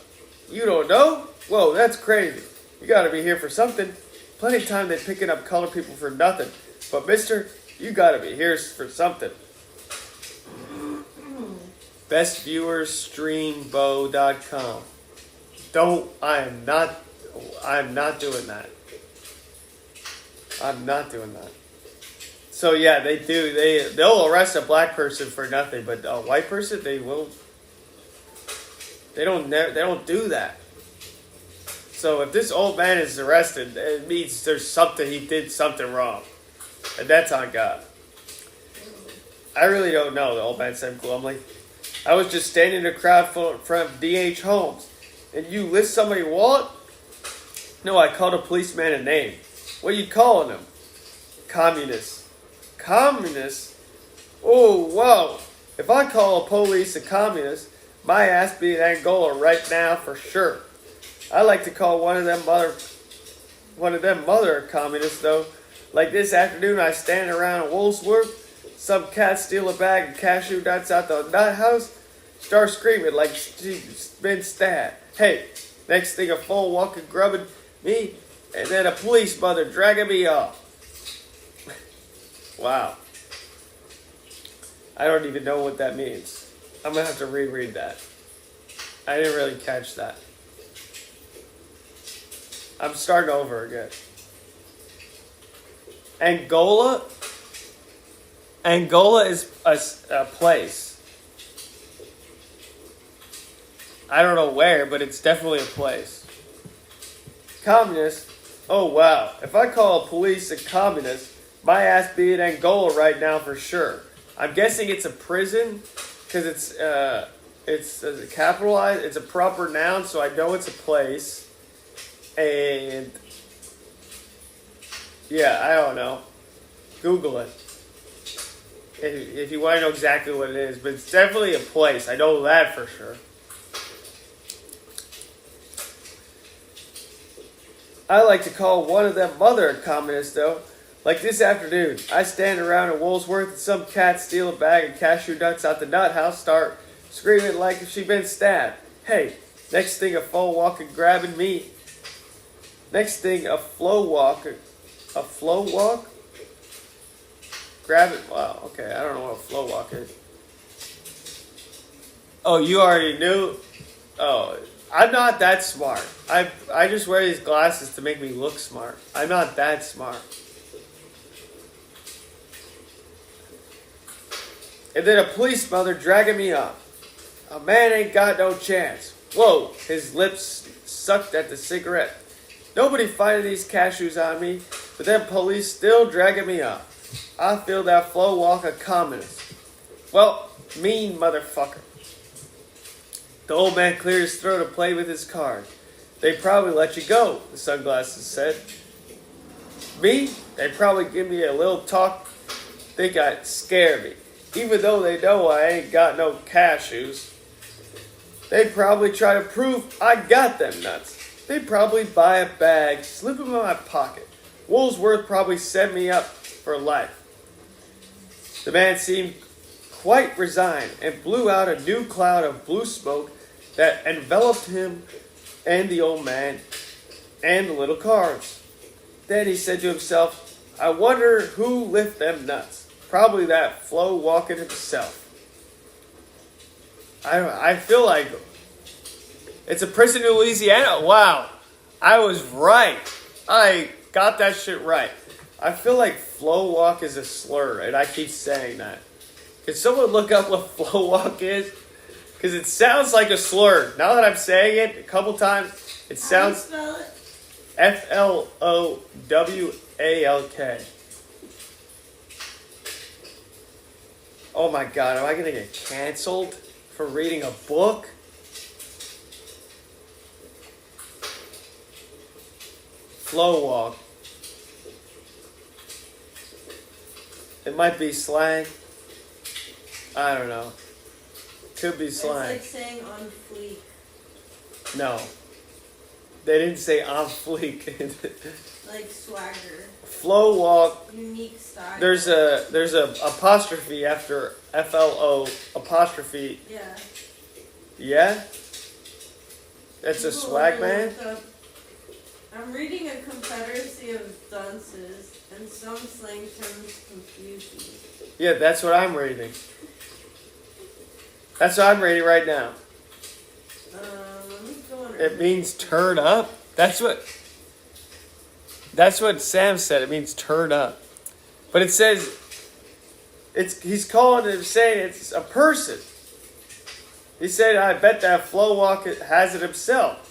"You don't know? Whoa, that's crazy. You gotta be here for something. Plenty of time they picking up colored people for nothing. But mister, you gotta be here for something." BestViewersStreamBow.com. I'm not doing that. I'm not doing that. So yeah, they'll arrest a black person for nothing, but a white person, they will. They don't do that. So if this old man is arrested, it means he did something wrong. And that's on God. I really don't know, the old man said glumly. "I was just standing in a crowd in front of D.H. Holmes. And you list somebody's wallet?" "No, I called a policeman a name." "What are you calling him?" "Communist." "Communist? Oh, whoa. If I call a police a communist, my ass be in Angola right now for sure. I like to call one of them mother communists, though. Like this afternoon, I stand around Woolsworth. Some cat steal a bag of cashew nuts out the nut house. Start screaming like she's been stabbed. Hey, next thing a phone walking grubbing me, and then a police mother dragging me off." Wow. I don't even know what that means. I'm going to have to reread that. I didn't really catch that. I'm starting over again. Angola? Angola is a place. I don't know where, but it's definitely a place. Communist? Oh wow. If I call a police a communist, my ass be in Angola right now for sure. I'm guessing it's a prison because it's capitalized. It's a proper noun, so I know it's a place. And yeah, I don't know. Google it. if you want to know exactly what it is, but it's definitely a place. I know that for sure. I like to call one of them mother a communist, though. Like this afternoon, I stand around in Woolsworth and some cat steal a bag of cashew nuts out the nut house, start screaming like if she'd been stabbed. Hey, next thing a flow walking grabbing me. Next thing a flow walk? Grabbing, wow, okay, I don't know what a flow walk is. Oh, you already knew? Oh, I'm not that smart. I just wear these glasses to make me look smart. I'm not that smart. And then a police mother dragging me up. A man ain't got no chance. Whoa, his lips sucked at the cigarette. Nobody finding these cashews on me, but them police still dragging me up. I feel that flow walk a communist. Well, mean motherfucker. The old man cleared his throat and played with his card. They probably let you go, the sunglasses said. Me? They probably give me a little talk. Think I'd scare me. Even though they know I ain't got no cashews. They probably try to prove I got them nuts. They probably buy a bag, slip them in my pocket. Woolsworth probably set me up for life. The man seemed quite resigned and blew out a new cloud of blue smoke that enveloped him and the old man and the little cards. Then he said to himself, I wonder who lift them nuts. Probably that Flo walking himself. I feel like it's a prison in Louisiana. Wow. I was right. I got that shit right. I feel like flow walk is a slur, and I keep saying that. Can someone look up what flow walk is? Because it sounds like a slur. Now that I'm saying it a couple times, it sounds... How do you spell it? Flowalk. Oh my god, am I going to get canceled for reading a book? Flow walk. It might be slang. I don't know. Could be slang. It's like saying on fleek. No. They didn't say on fleek. Like swagger. Flow walk. Unique style. There's a apostrophe after FLO apostrophe. Yeah. Yeah? That's a swag man? I'm reading a Confederacy of Dunces, and some slang terms confuse me. Yeah, that's what I'm reading. That's what I'm reading right now. Let me go on. It means turn up. That's what Sam said. It means turn up. But it says he's calling it, saying it's a person. He said, I bet that Flow Walk has it himself.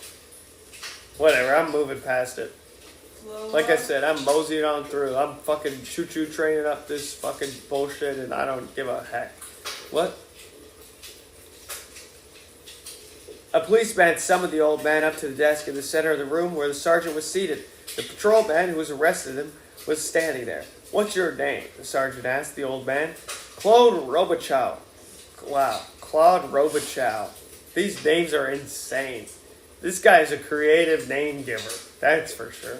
Whatever, I'm moving past it. Like I said, I'm moseying on through. I'm fucking choo-choo training up this fucking bullshit, and I don't give a heck. What? A policeman summoned the old man up to the desk in the center of the room where the sergeant was seated. The patrolman who was arrested him was standing there. What's your name? The sergeant asked the old man. Claude Robichaud. Wow, Claude Robichaud. These names are insane. This guy is a creative name giver. That's for sure.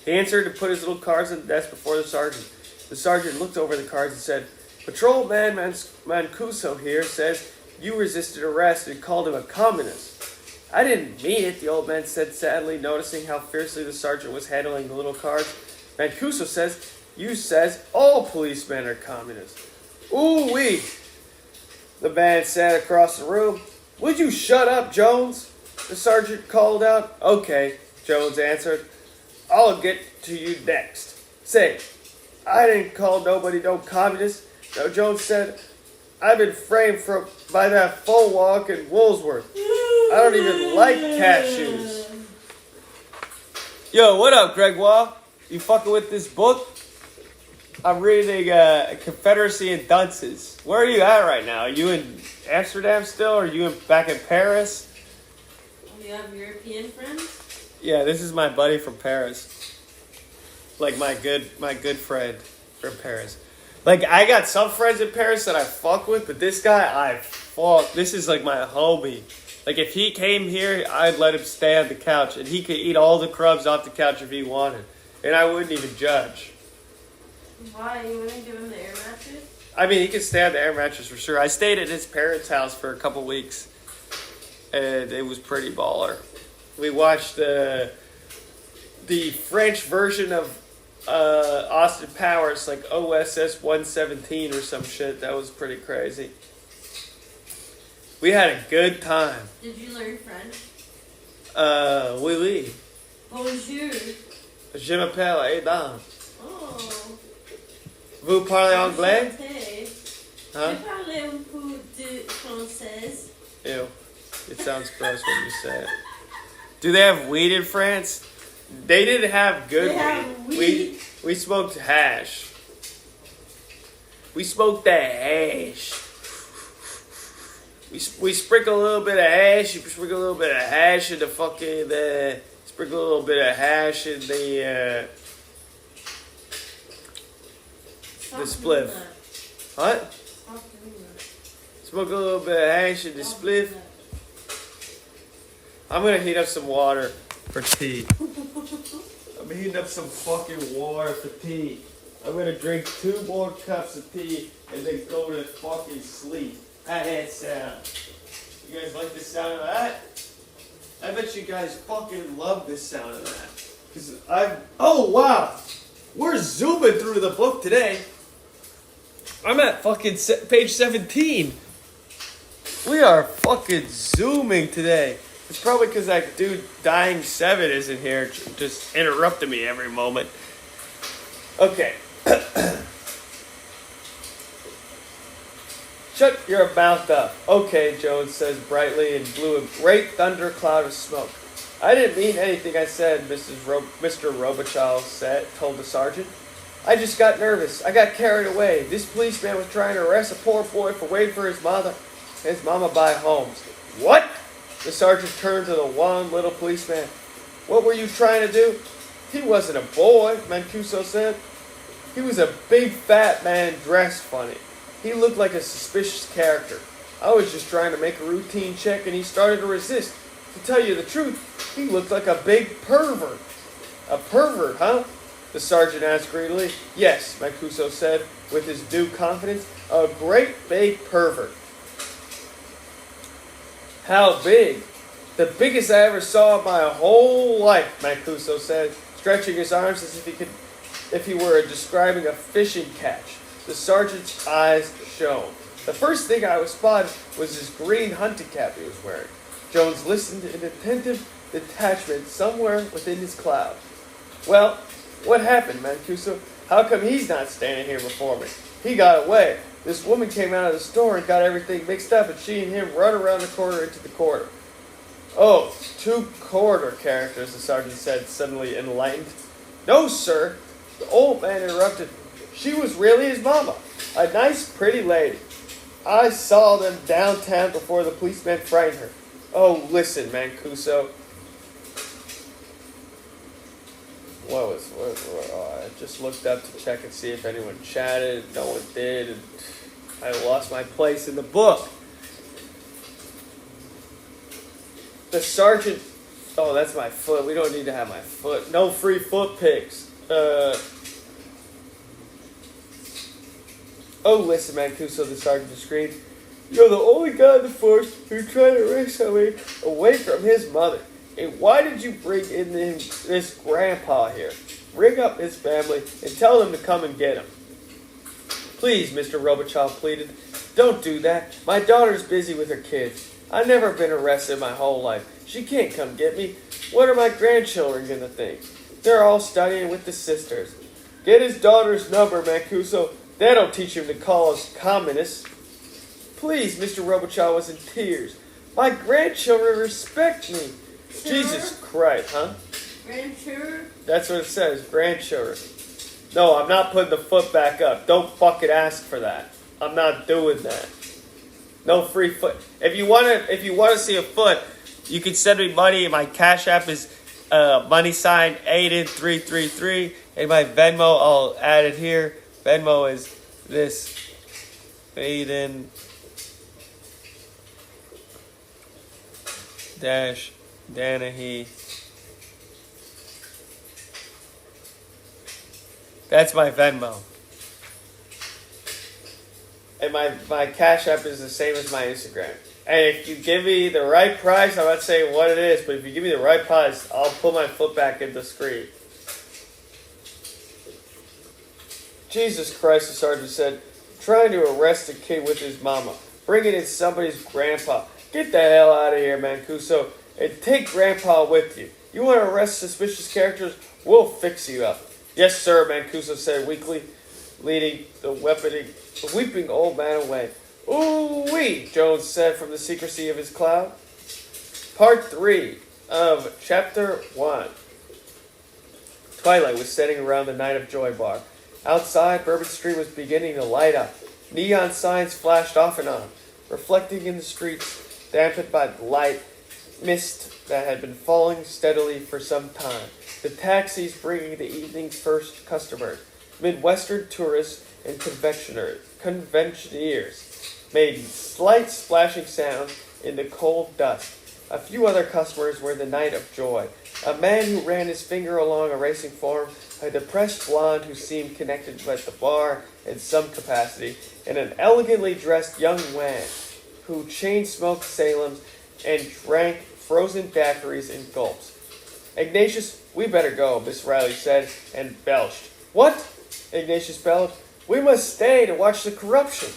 He answered and put his little cards on the desk before the sergeant. The sergeant looked over the cards and said, Patrolman Mancuso here says you resisted arrest and called him a communist. I didn't mean it, the old man said sadly, noticing how fiercely the sergeant was handling the little cards. Mancuso says, you says all policemen are communists. Ooh-wee. The man sat across the room. Would you shut up, Jones? The sergeant called out. Okay, Jones answered. I'll get to you next. Say, I didn't call nobody no communist. No, Jones said, I've been framed by that full walk in Woolsworth. I don't even like cashews. Yo, what up, Gregoire? You fucking with this book? I'm reading Confederacy of Dunces. Where are you at right now? Are you in Amsterdam still, or are you back in Paris? You have European friends? Yeah, this is my buddy from Paris. Like my good friend from Paris. Like, I got some friends in Paris that I fuck with, but this guy, I fuck. This is like my homie. Like, if he came here, I'd let him stay on the couch, and he could eat all the crumbs off the couch if he wanted. And I wouldn't even judge. Why? You wouldn't give him the air mattress? I mean, he could stay on the air mattress for sure. I stayed at his parents' house for a couple weeks, and it was pretty baller. We watched the French version of Austin Powers, like OSS 117 or some shit. That was pretty crazy. We had a good time. Did you learn French? Oui, oui. Bonjour. Je m'appelle Aedan. Oh. Vous parlez anglais? Huh? Je parle un peu de français. Ew. It sounds gross when you say it. Do they have weed in France? They didn't have good They have weed. We smoked hash. We smoked that hash. We sprinkle a little bit of hash. You sprinkle a little bit of hash in the fucking. Sprinkle a little bit of hash in the spliff. What? Smoke a little bit of hash in the spliff. I'm gonna heat up some water for tea. I'm heating up some fucking water for tea. I'm gonna drink 2 more cups of tea and then go to fucking sleep. How that sound? You guys like the sound of that? I bet you guys fucking love this sound of that. Cause oh wow! We're zooming through the book today. I'm at fucking page 17. We are fucking zooming today. It's probably because that dude Dying 7 isn't here, just interrupting me every moment. Okay. Shut your mouth up. Okay, Jones says brightly and blew a great thundercloud of smoke. I didn't mean anything I said, Mr. Robichaud told the sergeant. I just got nervous. I got carried away. This policeman was trying to arrest a poor boy for waiting for his mama by Holmes. What? The sergeant turned to the one little policeman. What were you trying to do? He wasn't a boy, Mancuso said. He was a big fat man dressed funny. He looked like a suspicious character. I was just trying to make a routine check and he started to resist. To tell you the truth, he looked like a big pervert. A pervert, huh? The sergeant asked greedily. Yes, Mancuso said with his due confidence. A great big pervert. How big? The biggest I ever saw in my whole life, Mancuso said, stretching his arms as if he were describing a fishing catch. The sergeant's eyes shone. The first thing I was spotted was his green hunting cap he was wearing. Jones listened in attentive detachment somewhere within his cloud. Well, what happened, Mancuso? How come he's not standing here before me? He got away. This woman came out of the store and got everything mixed up, and she and him run around the corner into the corridor. Oh, 2 corridor characters, the sergeant said, suddenly enlightened. No, sir, the old man interrupted. She was really his mama, a nice, pretty lady. I saw them downtown before the policeman frightened her. Oh, listen, Mancuso. I just looked up to check and see if anyone chatted. No one did, and I lost my place in the book. The sergeant... Oh, that's my foot. We don't need to have my foot. No free foot pics. Oh, listen, Mancuso, the sergeant screamed. You're the only guy in the force who tried to raise somebody away from his mother. And why did you bring in this grandpa here? Ring up his family and tell them to come and get him. Please, Mr. Robichaud pleaded. Don't do that. My daughter's busy with her kids. I've never been arrested my whole life. She can't come get me. What are my grandchildren going to think? They're all studying with the sisters. Get his daughter's number, Mancuso. That'll teach him to call us communists. Please, Mr. Robichaud was in tears. My grandchildren respect me. Sir? Jesus Christ, huh? Grandchildren? That's what it says, grandchildren. No, I'm not putting the foot back up. Don't fucking ask for that. I'm not doing that. No free foot. If you wanna see a foot, you can send me money. My Cash App is money sign Aedan 333, and my Venmo, I'll add it here. Venmo is this Aedan dash Danahy. That's my Venmo. And my Cash App is the same as my Instagram. And if you give me the right price, I'm not saying what it is, but if you give me the right price, I'll put my foot back in the screen. Jesus Christ, the sergeant said, trying to arrest a kid with his mama. Bringing in somebody's grandpa. Get the hell out of here, Mancuso, and take grandpa with you. You want to arrest suspicious characters? We'll fix you up. Yes, sir, Mancuso said weakly, leading the weeping old man away. Ooh-wee, Jones said from the secrecy of his cloud. Part 3 of Chapter 1. Twilight was setting around the Night of Joy bar. Outside, Bourbon Street was beginning to light up. Neon signs flashed off and on, reflecting in the streets, dampened by the light mist that had been falling steadily for some time. The taxis bringing the evening's first customers, Midwestern tourists and conventioneers, made slight splashing sounds in the cold dust. A few other customers were the Night of Joy. A man who ran his finger along a racing form, a depressed blonde who seemed connected with the bar in some capacity, and an elegantly dressed young man who chain-smoked Salems and drank frozen daiquiris in gulps. Ignatius, we better go, Miss Riley said, and belched. What? Ignatius bellowed. We must stay to watch the corruption.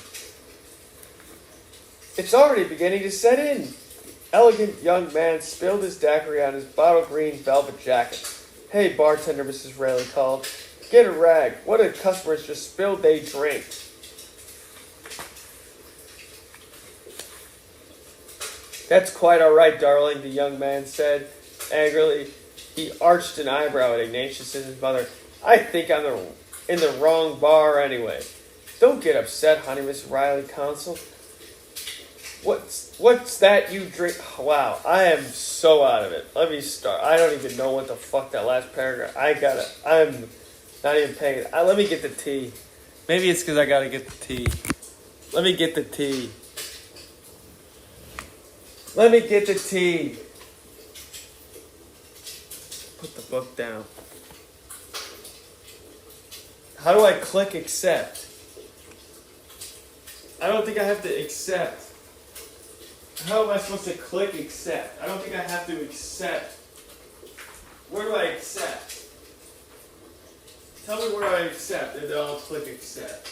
It's already beginning to set in. Elegant young man spilled his daiquiri on his bottle green velvet jacket. Hey, bartender, Mrs. Rayleigh called. Get a rag. What did customers just spilled they drink? That's quite all right, darling, the young man said angrily. He arched an eyebrow at Ignatius and his mother. I think I'm in the wrong bar anyway. Don't get upset, honey, Miss Riley counseled. What's that you drink? Wow, I am so out of it. Let me start. I don't even know what the fuck that last paragraph. I'm not even paying it. Let me get the tea. Maybe it's because I gotta get the tea. Let me get the tea. Let me get the tea. Put the book down. How do I click accept? I don't think I have to accept. How am I supposed to click accept? I don't think I have to accept. Where do I accept? Tell me where I accept, and then I'll click accept.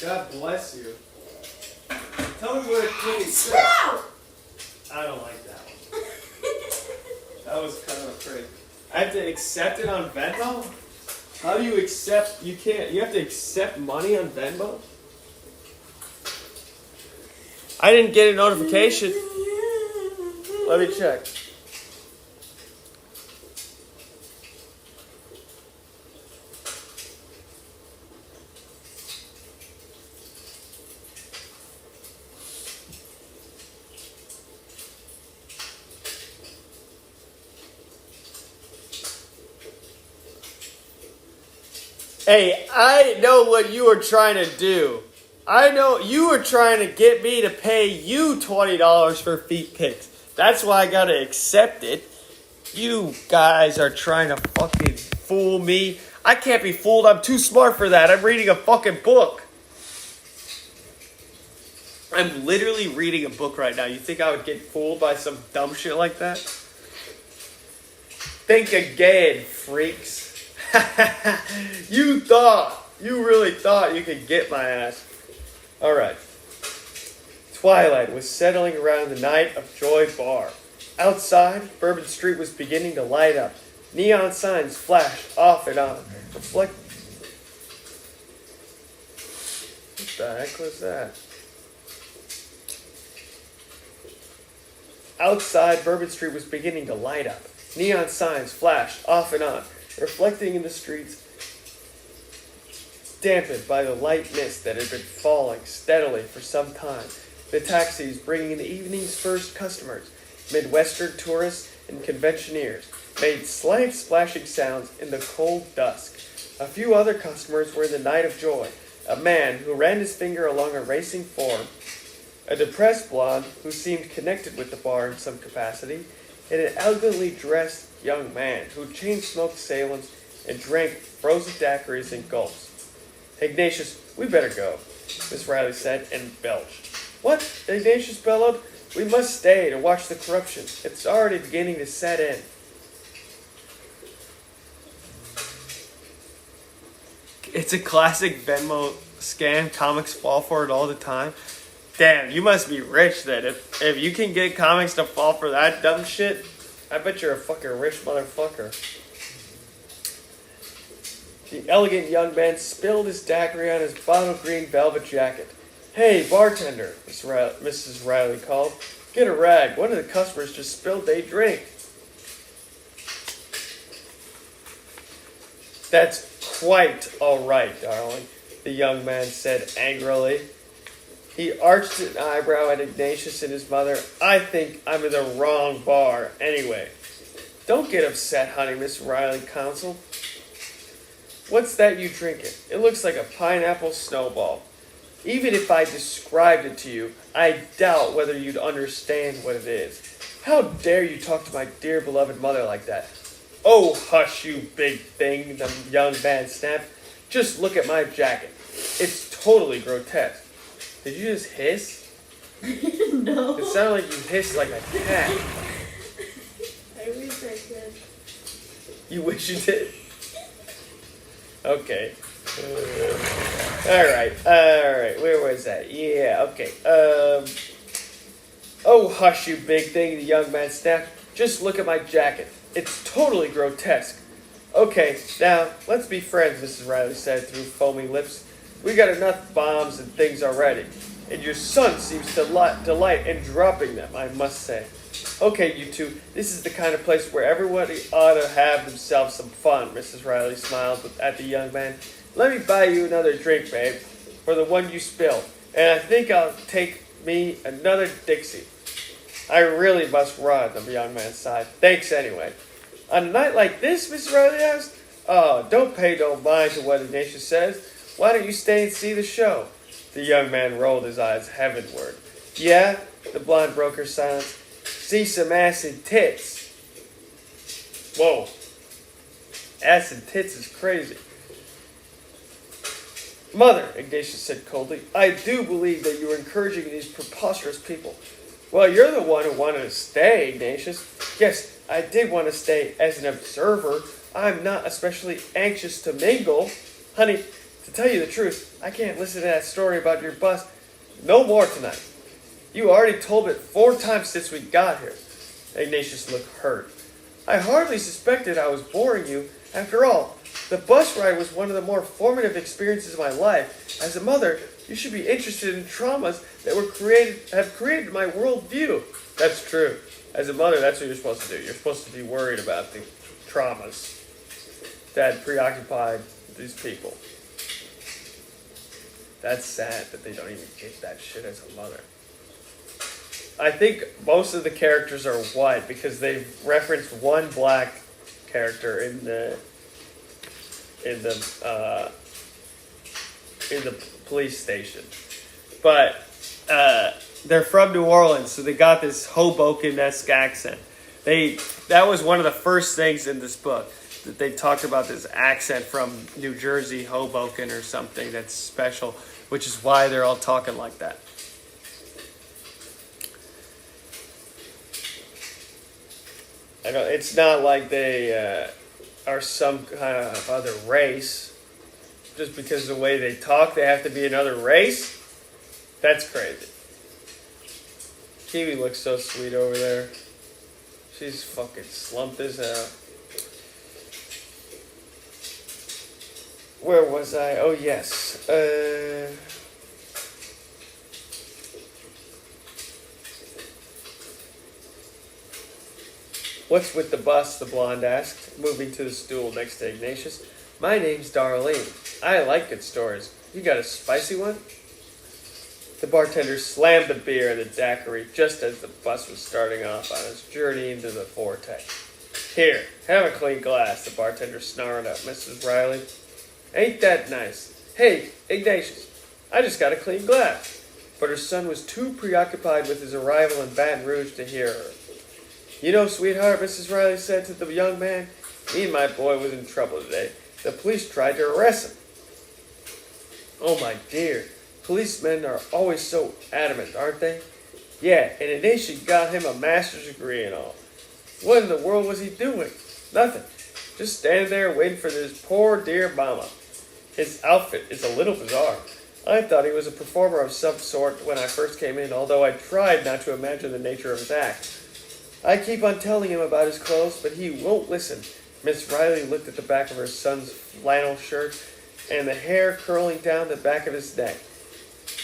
God bless you. Tell me where to click accept. I don't like that one. That was kind of crazy. I have to accept it on Venmo? How do you accept? You can't. You have to accept money on Venmo? I didn't get a notification. Let me check. Hey, I know what you were trying to do. I know you were trying to get me to pay you $20 for feet pics. That's why I gotta accept it. You guys are trying to fucking fool me. I can't be fooled. I'm too smart for that. I'm reading a fucking book. I'm literally reading a book right now. You think I would get fooled by some dumb shit like that? Think again, freaks. You really thought you could get my ass. Alright. Twilight was settling around the Night of Joy bar. Outside, Bourbon Street was beginning to light up. Neon signs flashed off and on. What the heck was that? Outside, Bourbon Street was beginning to light up. Neon signs flashed off and on, reflecting in the streets, dampened by the light mist that had been falling steadily for some time. The taxis bringing in the evening's first customers, Midwestern tourists and conventioneers, made slight splashing sounds in the cold dusk. A few other customers were in the night of joy. A man who ran his finger along a racing form, a depressed blonde who seemed connected with the bar in some capacity, and an elegantly dressed young man who chain-smoked Salems and drank frozen daiquiris in gulps. Ignatius, we better go, Miss Riley said, and belched. What? Ignatius bellowed. We must stay to watch the corruption. It's already beginning to set in. It's a classic Venmo scam. Comics fall for it all the time. Damn, you must be rich then. If you can get comics to fall for that dumb shit, I bet you're a fucking rich motherfucker. The elegant young man spilled his daiquiri on his bottle green velvet jacket. Hey, bartender, Mrs. Riley called. Get a rag. One of the customers just spilled their drink. That's quite all right, darling, the young man said angrily. He arched an eyebrow at Ignatius and his mother. I think I'm in the wrong bar anyway. Don't get upset, honey, Miss Riley counseled. What's that you drinking? It looks like a pineapple snowball. Even if I described it to you, I doubt whether you'd understand what it is. How dare you talk to my dear beloved mother like that? Oh, hush, you big thing, the young man snapped. Just look at my jacket. It's totally grotesque. Did you just hiss? No. It sounded like you hissed like a cat. I wish I could. You wish you did? Okay. Alright. Where was that? Yeah, okay. Oh, hush, you big thing, the young man snapped. Just look at my jacket. It's totally grotesque. Okay, now, let's be friends, Mrs. Riley said through foaming lips. We got enough bombs and things already. And your son seems to delight in dropping them, I must say. Okay, you two, this is the kind of place where everybody ought to have themselves some fun, Mrs. Riley smiled at the young man. Let me buy you another drink, babe, for the one you spilled. And I think I'll take me another Dixie. I really must run, the young man sighed. Thanks anyway. On a night like this, Mrs. Riley asked? Oh, don't pay no mind to what Ignatius says. Why don't you stay and see the show? The young man rolled his eyes heavenward. Yeah, the blonde broke her silence. See some ass and tits. Whoa. Ass and tits is crazy. Mother, Ignatius said coldly, I do believe that you are encouraging these preposterous people. Well, you're the one who wanted to stay, Ignatius. Yes, I did want to stay as an observer. I'm not especially anxious to mingle. Honey, to tell you the truth, I can't listen to that story about your bus no more tonight. You already told it 4 times since we got here. Ignatius looked hurt. I hardly suspected I was boring you. After all, the bus ride was one of the more formative experiences of my life. As a mother, you should be interested in traumas that have created my worldview. That's true. As a mother, that's what you're supposed to do. You're supposed to be worried about the traumas that preoccupied these people. That's sad that they don't even get that shit as a mother. I think most of the characters are white because they've referenced one black character in the police station, but they're from New Orleans, so they got this Hoboken-esque accent. That was one of the first things in this book that they talked about, this accent from New Jersey, Hoboken or something that's special, which is why they're all talking like that. I know it's not like they are some kind of other race. Just because of the way they talk, they have to be another race? That's crazy. Kiwi looks so sweet over there. She's fucking slumped as hell. Where was I? Oh, yes. What's with the bus? The blonde asked, moving to the stool next to Ignatius. My name's Darlene. I like good stories. You got a spicy one? The bartender slammed the beer in the daiquiri just as the bus was starting off on its journey into the vortex. Here, have a clean glass, the bartender snarled at Mrs. Riley. Ain't that nice? Hey, Ignatius, I just got a clean glass. But her son was too preoccupied with his arrival in Baton Rouge to hear her. You know, sweetheart, Mrs. Riley said to the young man, me and my boy was in trouble today. The police tried to arrest him. Oh, my dear. Policemen are always so adamant, aren't they? Yeah, and Ignatius got him a master's degree and all. What in the world was he doing? Nothing. Just standing there waiting for this poor dear mama. His outfit is a little bizarre. I thought he was a performer of some sort when I first came in, although I tried not to imagine the nature of his act. I keep on telling him about his clothes, but he won't listen. Miss Riley looked at the back of her son's flannel shirt and the hair curling down the back of his neck.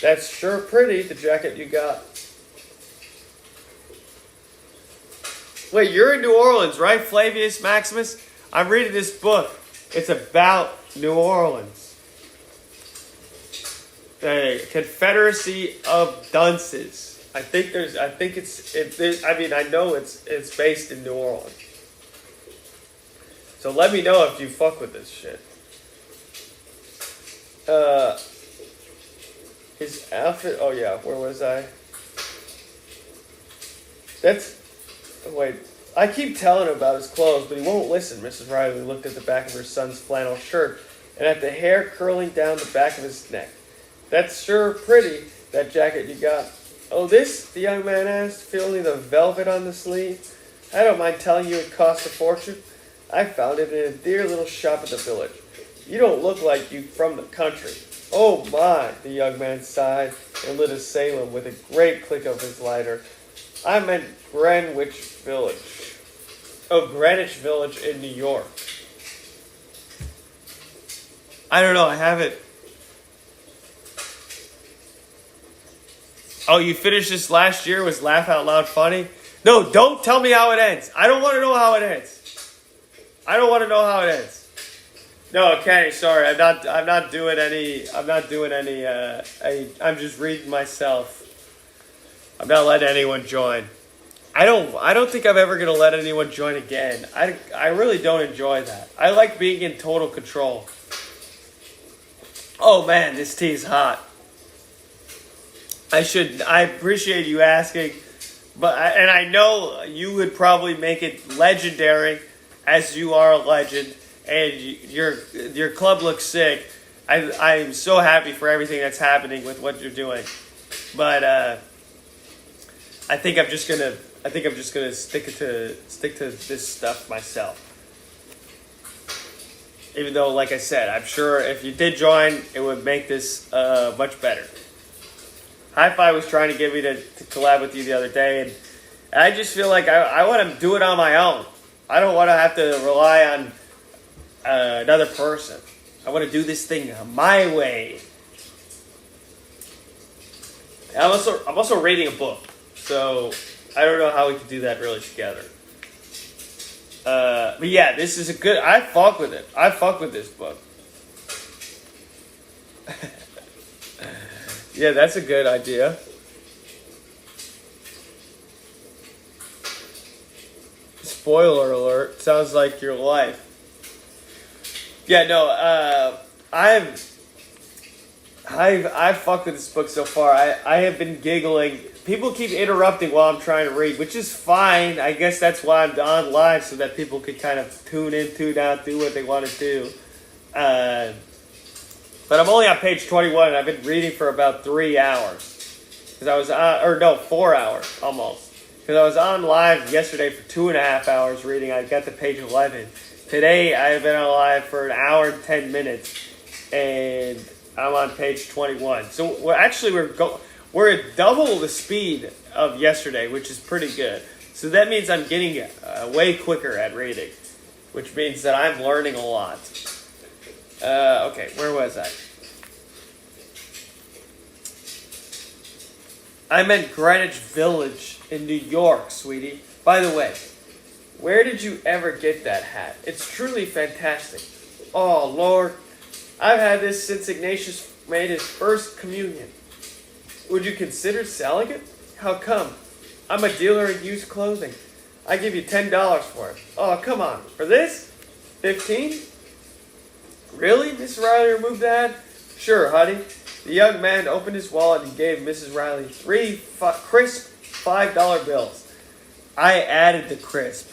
That's sure pretty, the jacket you got. Wait, you're in New Orleans, right, Flavius Maximus? I'm reading this book. It's about New Orleans. The Confederacy of Dunces. I know it's based in New Orleans. So let me know if you fuck with this shit. His outfit, oh yeah, where was I? Wait, I keep telling him about his clothes, but he won't listen. Mrs. Riley looked at the back of her son's flannel shirt and at the hair curling down the back of his neck. That's sure pretty, that jacket you got. Oh, this? The young man asked, feeling the velvet on the sleeve. I don't mind telling you it cost a fortune. I found it in a dear little shop at the village. You don't look like you from the country. Oh my, the young man sighed and lit a Salem with a great click of his lighter. I meant Greenwich Village. Oh, Greenwich Village in New York. I don't know, I haven't. Oh, you finished this last year? Was Laugh Out Loud funny? No, don't tell me how it ends. I don't want to know how it ends. I don't want to know how it ends. No, Kenny, sorry. I'm not doing any. I'm just reading myself. I'm not letting anyone join. I don't think I'm ever gonna let anyone join again. I really don't enjoy that. I like being in total control. Oh man, this tea is hot. I appreciate you asking, but I know you would probably make it legendary, as you are a legend, and your club looks sick. I'm so happy for everything that's happening with what you're doing, but I think I'm just gonna stick to this stuff myself. Even though, like I said, I'm sure if you did join, it would make this much better. Hi-Fi was trying to get me to collab with you the other day, and I just feel like I want to do it on my own. I don't want to have to rely on another person. I want to do this thing my way. I'm also reading a book, so I don't know how we can do that really together. But yeah, this is a good. I fuck with it. I fuck with this book. Yeah, that's a good idea. Spoiler alert. Sounds like your life. Yeah, no, I've fucked with this book so far. I have been giggling. People keep interrupting while I'm trying to read, which is fine. I guess that's why I'm on live, so that people could kind of tune in, tune out, do what they want to do. But I'm only on page 21, and I've been reading for about 3 hours. 4 hours, almost. Because I was on live yesterday for 2.5 hours reading. I got to page 11. Today, I've been on live for 1 hour and 10 minutes, and I'm on page 21. So we're at double the speed of yesterday, which is pretty good. So that means I'm getting way quicker at reading, which means that I'm learning a lot. Okay, where was I? I meant Greenwich Village in New York, sweetie. By the way, where did you ever get that hat? It's truly fantastic. Oh, Lord. I've had this since Ignatius made his first communion. Would you consider selling it? How come? I'm a dealer in used clothing. I give you $10 for it. Oh, come on. For this? 15? Really? Mrs. Riley removed the hat? Sure, honey. The young man opened his wallet and gave Mrs. Riley three crisp $5 bills. I added the crisp.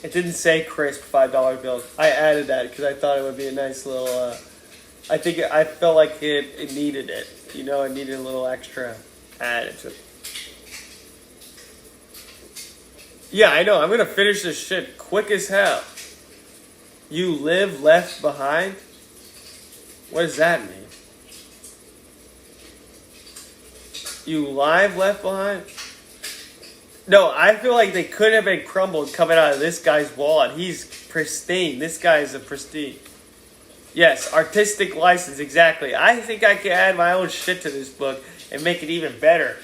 It didn't say crisp $5 bills. I added that because I thought it would be a nice little... I felt like it needed it. You know, it needed a little extra added to it. Yeah, I know. I'm going to finish this shit quick as hell. You live left behind? What does that mean? You live left behind? No, I feel like they could have been crumbled coming out of this guy's wallet. He's pristine. This guy is a pristine. Yes, artistic license, exactly. I think I can add my own shit to this book and make it even better.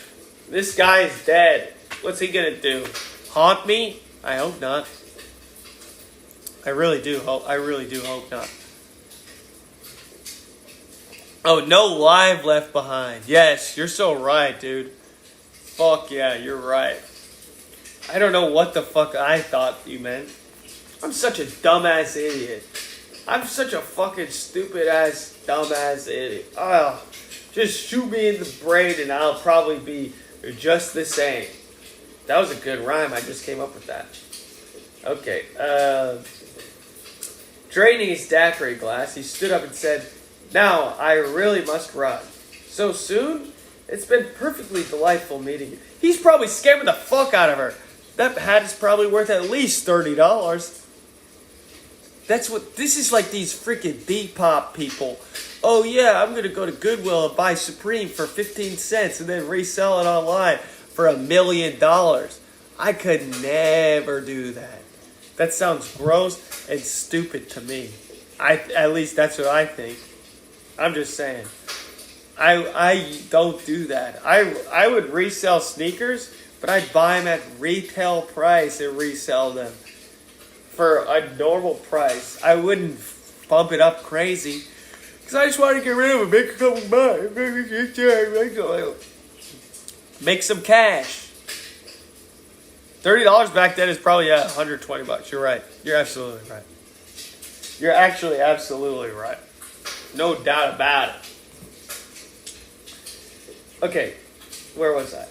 This guy is dead. What's he gonna do? Haunt me? I hope not. I really do hope not. Oh, no live left behind. Yes, you're so right, dude. Fuck yeah, you're right. I don't know what the fuck I thought you meant. I'm such a dumbass idiot. I'm such a fucking stupid ass dumbass idiot. Oh, just shoot me in the brain and I'll probably be just the same. That was a good rhyme. I just came up with that. Okay. Draining his daiquiri glass, he stood up and said, "Now I really must run." "So soon? It's been perfectly delightful meeting you." He's probably scamming the fuck out of her. That hat is probably worth at least $30. This is like these freaking Depop people. Oh yeah, I'm going to go to Goodwill and buy Supreme for 15 cents and then resell it online for $1 million. I could never do that. That sounds gross and stupid to me. At least that's what I think. I'm just saying. I don't do that. I would resell sneakers, but I'd buy them at retail price and resell them for a normal price. I wouldn't bump it up crazy because I just want to get rid of it, make a couple bucks, make some cash. $30 back then is probably $120. You're right. You're absolutely right. You're actually absolutely right. No doubt about it. Okay, where was I?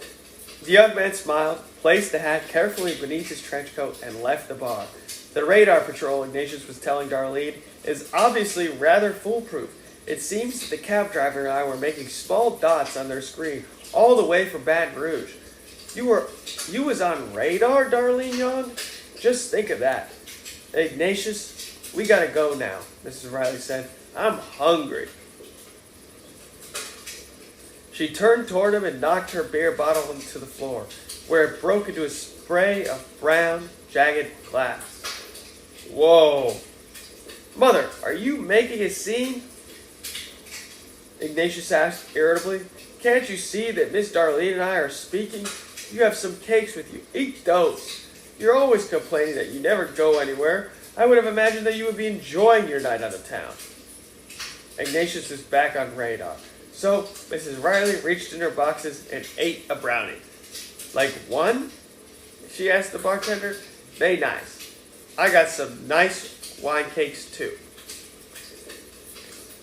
The young man smiled, placed the hat carefully beneath his trench coat, and left the bar. The radar patrol, Ignatius was telling Darlene, is obviously rather foolproof. It seems that the cab driver and I were making small dots on their screen all the way from Baton Rouge. You was on radar, Darlene yawned? Just think of that. Ignatius, we gotta go now, Mrs. Riley said. I'm hungry. She turned toward him and knocked her beer bottle into the floor, where it broke into a spray of brown, jagged glass. Whoa. Mother, are you making a scene? Ignatius asked irritably. Can't you see that Miss Darlene and I are speaking? You have some cakes with you. Eat those. You're always complaining that you never go anywhere. I would have imagined that you would be enjoying your night out of town. Ignatius was back on radar. So, Mrs. Riley reached in her boxes and ate a brownie. Like one? She asked the bartender. They nice. I got some nice wine cakes too.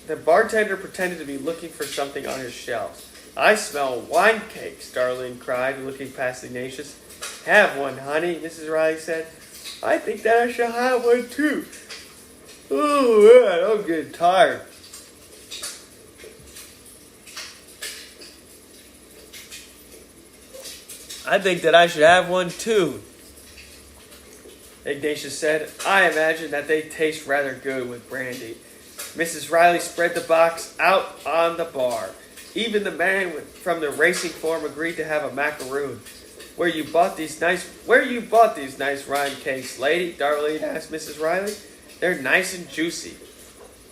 The bartender pretended to be looking for something on his shelves. I smell wine cakes, Darlene cried, looking past Ignatius. Have one, honey, Mrs. Riley said. I think that I shall have one too. Oh, man, I'm getting tired. I think that I should have one too, Ignatius said. I imagine that they taste rather good with brandy. Mrs. Riley spread the box out on the bar. Even the man from the racing form agreed to have a macaroon. Where you bought these nice rind cakes, lady? Darlene asked Mrs. Riley. They're nice and juicy.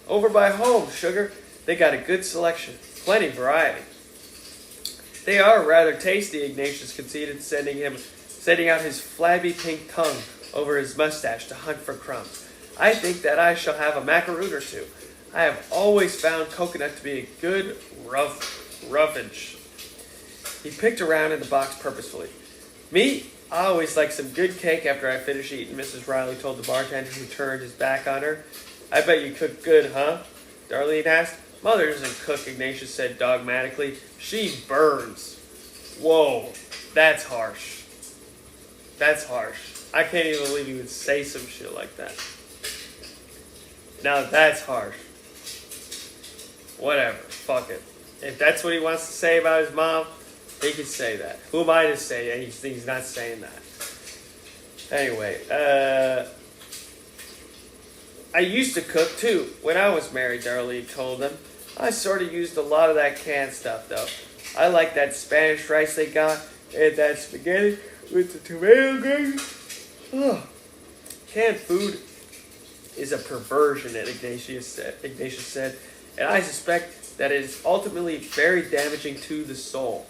Over by home, sugar. They got a good selection. Plenty variety. They are rather tasty, Ignatius conceded, sending out his flabby pink tongue over his mustache to hunt for crumbs. I think that I shall have a macaroon or two. I have always found coconut to be a good roughage. He picked around in the box purposefully. Me? I always like some good cake after I finish eating, Mrs. Riley told the bartender who turned his back on her. I bet you cook good, huh? Darlene asked. Mother doesn't cook, Ignatius said dogmatically. She burns. Whoa, that's harsh. That's harsh. I can't even believe you would say some shit like that. Now that's harsh. Whatever, fuck it. If that's what he wants to say about his mom, he can say that. Who am I to say he's not saying that? Anyway, I used to cook too when I was married, Darlene told him. I sort of used a lot of that canned stuff though. I like that Spanish rice they got and that spaghetti with the tomato gravy. Oh. Canned food is a perversion, Ignatius said, and I suspect that it is ultimately very damaging to the soul.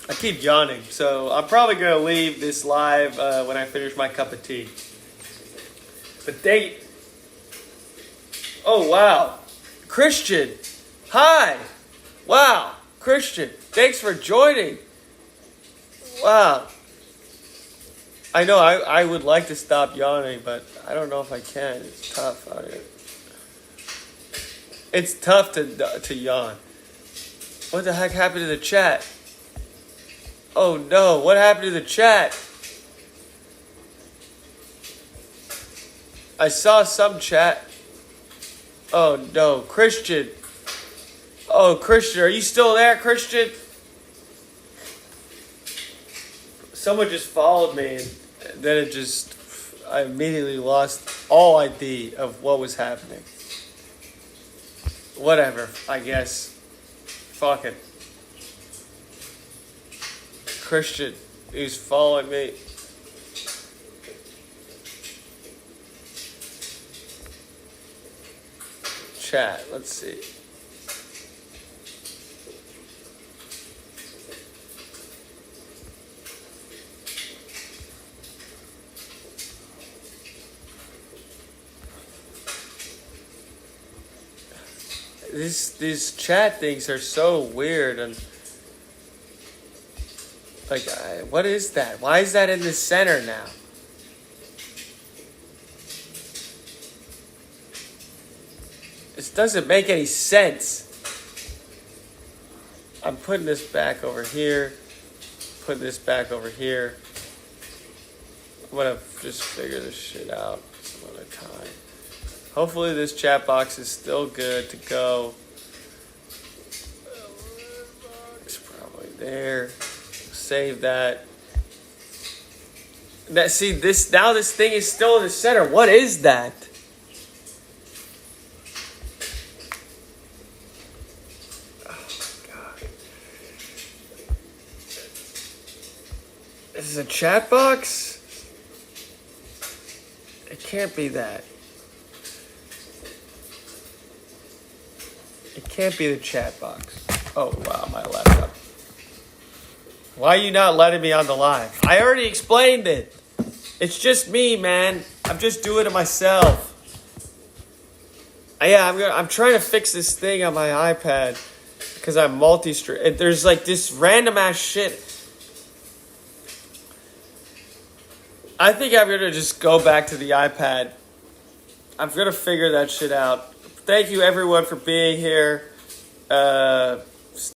I keep yawning, so I'm probably going to leave this live when I finish my cup of tea. But oh, wow. Christian. Hi. Wow. Christian. Thanks for joining. Wow. I know I would like to stop yawning, but I don't know if I can. It's tough out here. It's tough to yawn. What the heck happened to the chat? Oh no, what happened to the chat? I saw some chat. Oh no, Christian. Oh, Christian, are you still there, Christian? Someone just followed me and then I immediately lost all idea of what was happening. Whatever, I guess. Fuck it. Christian, who's following me. Chat, let's see. These chat things are so weird and like, what is that? Why is that in the center now? This doesn't make any sense. I'm putting this back over here. Putting this back over here. I'm gonna just figure this shit out some other time. Hopefully this chat box is still good to go. It's probably there. Save that. See this now. This thing is still in the center. What is that? Oh God! This is a chat box. It can't be that. It can't be the chat box. Oh wow, my laptop. Why are you not letting me on the live? I already explained it. It's just me, man. I'm just doing it myself. Yeah, I'm trying to fix this thing on my iPad because I'm multi-stream. There's like this random ass shit. I think I'm gonna just go back to the iPad. I'm gonna figure that shit out. Thank you everyone for being here.